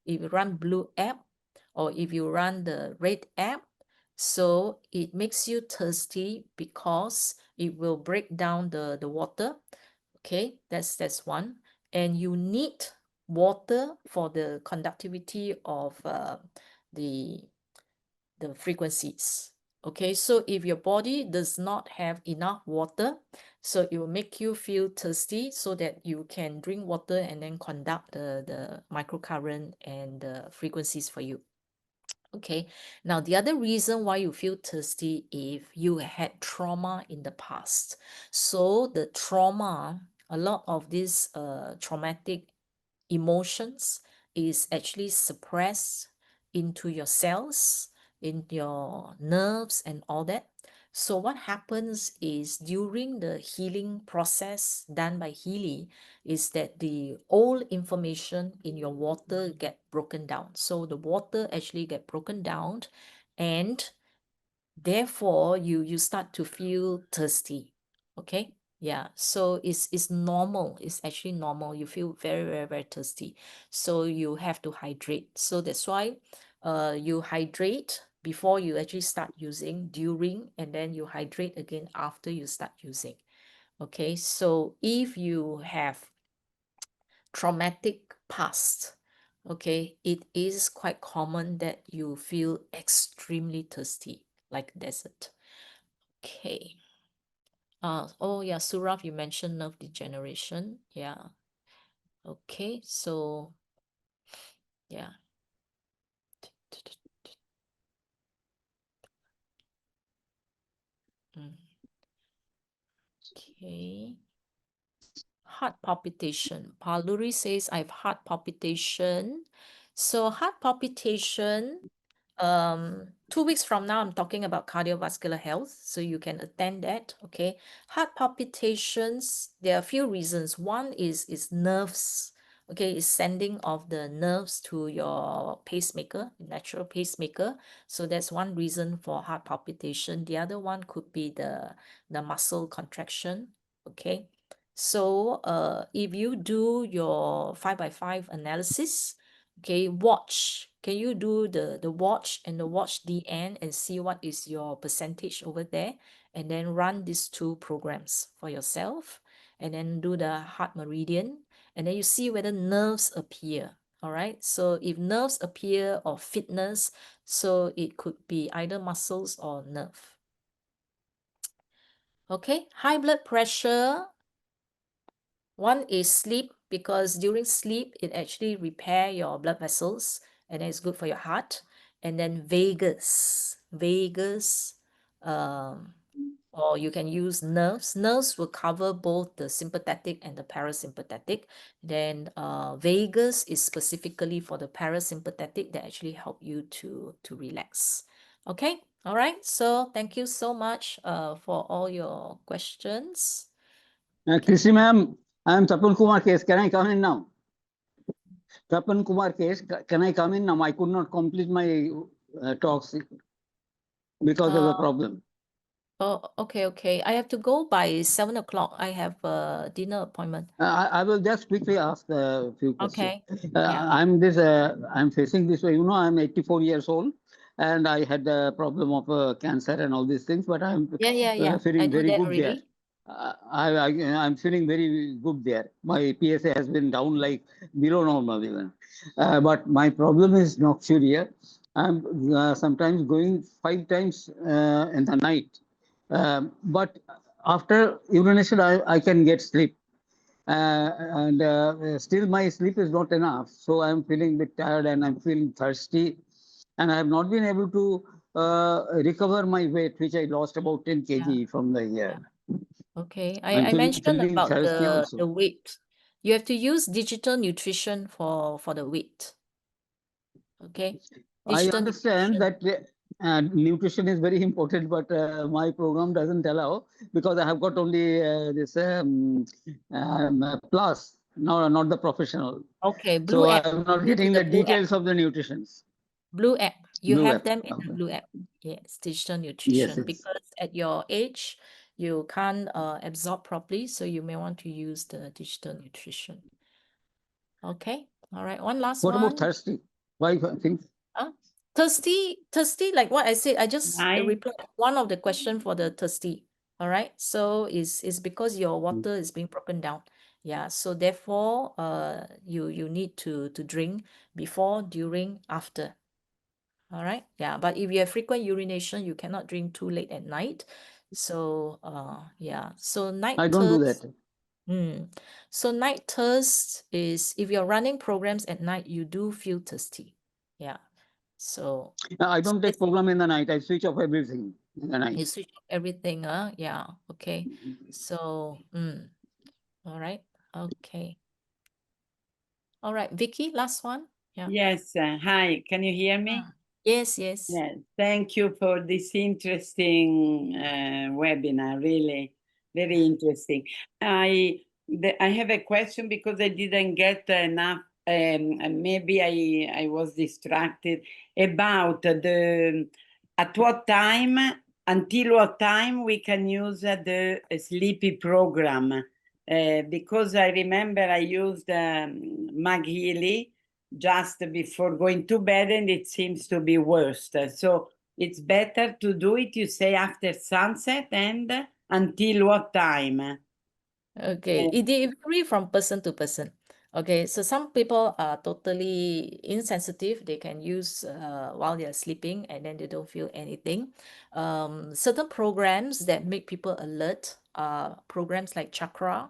Speaker 1: If you run blue app or if you run the red app, so it makes you thirsty because it will break down the water. Okay, that's one. And you need water for the conductivity of the frequencies. Okay, so if your body does not have enough water, so it will make you feel thirsty so that you can drink water and then conduct the microcurrent and the frequencies for you. Okay, now the other reason why you feel thirsty if you had trauma in the past. So the trauma, a lot of these traumatic emotions is actually suppressed into your cells, in your nerves and all that. So what happens is during the healing process done by Healy is that the old information in your water get broken down. So the water actually get broken down and therefore you start to feel thirsty. Okay, yeah, so it's normal, it's actually normal, you feel very thirsty, so you have to hydrate. So that's why you hydrate before you actually start using, during, and then you hydrate again after you start using. Okay, so if you have traumatic past, okay, it is quite common that you feel extremely thirsty like desert. Okay. Oh yeah, Suraf, you mentioned nerve degeneration. Yeah. Okay, so yeah. Mm. Okay. Heart palpitation. Paluri says I have heart palpitation. So heart palpitation, 2 weeks from now, I'm talking about cardiovascular health, so you can attend that. Okay, heart palpitations, there are a few reasons. One is nerves. Okay, is sending of the nerves to your pacemaker, natural pacemaker. So that's one reason for heart palpitation. The other one could be the muscle contraction. Okay, so if you do your 5x5 analysis, okay, watch. Can you do the watch and the watch DN and see what is your percentage over there? And then run these two programs for yourself and then do the heart meridian. And then you see whether nerves appear. All right. So if nerves appear or fitness, so it could be either muscles or nerve. Okay. High blood pressure. One is sleep, because during sleep, it actually repair your blood vessels and then it's good for your heart. And then vagus, or you can use nerves. Nerves will cover both the sympathetic and the parasympathetic. Then vagus is specifically for the parasympathetic that actually help you to relax. Okay, all right. So thank you so much for all your questions.
Speaker 2: Christi ma'am, I am Tapan Kumar Case. Can I come in now? Tapan Kumar Case, can I come in now? I could not complete my talks because of the problem.
Speaker 1: Oh, okay. I have to go by 7 o'clock. I have a dinner appointment.
Speaker 2: I will just quickly ask a few questions.
Speaker 1: Okay. Yeah.
Speaker 2: I'm facing this way. You know, I'm 84 years old, and I had the problem of cancer and all these things. But I'm
Speaker 1: Yeah. I
Speaker 2: feeling
Speaker 1: know
Speaker 2: very
Speaker 1: that
Speaker 2: good there.
Speaker 1: already.
Speaker 2: I'm feeling very good there. My PSA has been down like below normal even. But my problem is nocturia. I'm sometimes going 5 times in the night. But after urination, I can get sleep. And still my sleep is not enough. So I'm feeling a bit tired and I'm feeling thirsty. And I have not been able to recover my weight, which I lost about 10
Speaker 1: Yeah.
Speaker 2: kg from the year.
Speaker 1: Okay.
Speaker 2: I'm
Speaker 1: I mentioned
Speaker 2: feeling
Speaker 1: about
Speaker 2: thirsty
Speaker 1: the
Speaker 2: also.
Speaker 1: weight. You have to use digital nutrition for the weight. Okay.
Speaker 2: I
Speaker 1: Digital
Speaker 2: understand
Speaker 1: nutrition.
Speaker 2: that nutrition is very important, but my program doesn't allow because I have got only this plus, no, not the professional.
Speaker 1: Okay. Blue
Speaker 2: So
Speaker 1: app.
Speaker 2: I'm not
Speaker 1: Go to
Speaker 2: getting
Speaker 1: the
Speaker 2: the
Speaker 1: blue app.
Speaker 2: details of the nutrition.
Speaker 1: Blue app. You
Speaker 2: Blue
Speaker 1: have
Speaker 2: app.
Speaker 1: them in the
Speaker 2: Okay.
Speaker 1: blue app. Yes, digital
Speaker 2: Yes,
Speaker 1: nutrition.
Speaker 2: yes.
Speaker 1: Because at your age, you can't absorb properly, so you may want to use the digital nutrition. Okay. All right, one last
Speaker 2: What about
Speaker 1: one.
Speaker 2: thirsty? Why I think?
Speaker 1: Huh? Thirsty, like what I said, I just
Speaker 5: Nine.
Speaker 1: replied one of the question for the thirsty. All right, so is because your water is being broken down. Yeah, so therefore, you need to drink before, during, after. All right, yeah, but if you have frequent urination, you cannot drink too late at night. So, yeah, so night
Speaker 2: I don't do
Speaker 1: thirst.
Speaker 2: that.
Speaker 1: So night thirst is if you're running programs at night, you do feel thirsty. Yeah. So
Speaker 2: I
Speaker 1: so
Speaker 2: don't take program in the night. I switch off everything in the night.
Speaker 1: you switch off everything, yeah, okay. So all right, okay. All right, Vicky, last one. Yeah.
Speaker 5: Yes. Hi. Can you hear me?
Speaker 1: Yes, yes.
Speaker 5: Yes. Thank you for this interesting webinar. Really, very interesting. I have a question because I didn't get enough. Maybe I was distracted about the at what time, until what time we can use the sleepy program. Because I remember I used MagHealy just before going to bed, and it seems to be worse. So it's better to do it, you say, after sunset, and until what time?
Speaker 1: Okay, it vary from person to person. Okay, so some people are totally insensitive. They can use while they're sleeping and then they don't feel anything. Certain programs that make people alert are programs like Chakra,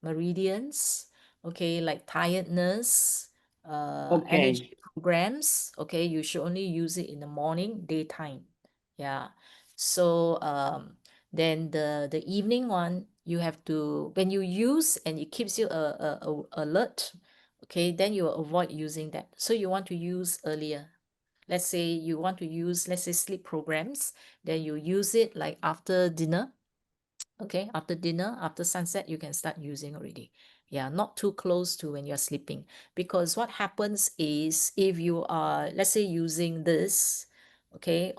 Speaker 1: Meridians, okay, like tiredness,
Speaker 5: Okay.
Speaker 1: energy programs. Okay, you should only use it in the morning, daytime. Yeah. So then the evening one, you have to, when you use and it keeps you alert, okay, then you will avoid using that. So you want to use earlier. Let's say you want to use, let's say, sleep programs, then you use it like after dinner. Okay, after dinner, after sunset, you can start using already. Yeah, not too close to when you're sleeping. Because what happens is if you are, let's say, using this, okay,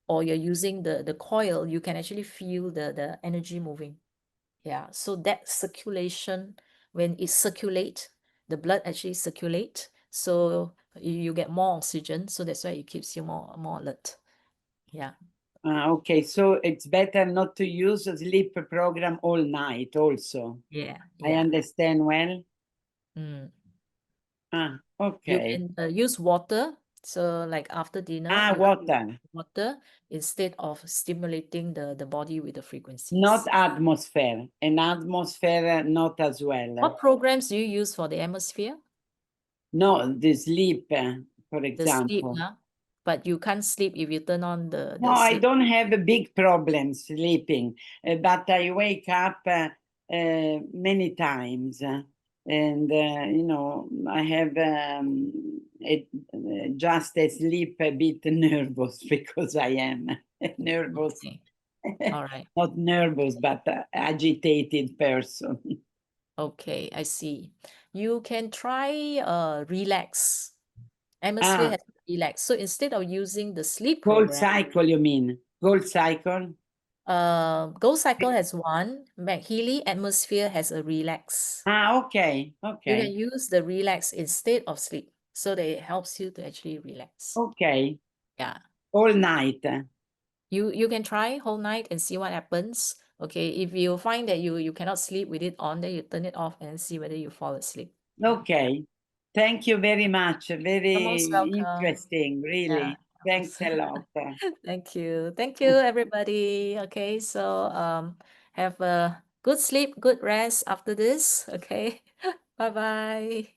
Speaker 1: or you're using the coil, you can actually feel the energy moving. Yeah, so that circulation, when it circulate, the blood actually circulate, so you get more oxygen, so that's why it keeps you more alert. Yeah.
Speaker 5: Okay, so it's better not to use a sleep program all night also.
Speaker 1: Yeah,
Speaker 5: I
Speaker 1: yeah.
Speaker 5: understand well.
Speaker 1: Mm.
Speaker 5: You
Speaker 1: You can use water, so like after dinner, you can use
Speaker 5: water,
Speaker 1: water instead of stimulating the body with the frequencies.
Speaker 5: not atmosphere, and atmosphere not as well.
Speaker 1: What programs do you use for the atmosphere?
Speaker 5: No, the sleep, for
Speaker 1: The sleep,
Speaker 5: example.
Speaker 1: huh? But you can't sleep if you turn on the
Speaker 5: No, I
Speaker 1: sleep.
Speaker 5: don't have a big problem sleeping, but I wake up many times, and you know, I have just a sleep a bit nervous because I am nervous,
Speaker 1: Okay. All right.
Speaker 5: not nervous, but agitated person.
Speaker 1: Okay, I see. You can try relax. Atmosphere has relax. So instead of using the sleep
Speaker 5: Gold
Speaker 1: program,
Speaker 5: cycle, you mean? Gold cycle?
Speaker 1: Gold Cycle has one. MagHealy Atmosphere has a relax.
Speaker 5: Okay,
Speaker 1: You can
Speaker 5: okay,
Speaker 1: use the relax instead of sleep, so that it helps you to actually relax.
Speaker 5: okay.
Speaker 1: Yeah.
Speaker 5: All night.
Speaker 1: You can try whole night and see what happens. Okay, if you find that you cannot sleep with it on, then you turn it off and see whether you fall asleep.
Speaker 5: Okay. Thank you very much.
Speaker 1: You're
Speaker 5: Very
Speaker 1: most welcome.
Speaker 5: interesting,
Speaker 1: Yeah.
Speaker 5: really. Thanks a lot.
Speaker 1: Thank you. Thank you, everybody. Okay, so have a good sleep, good rest after this. Okay. Bye-bye.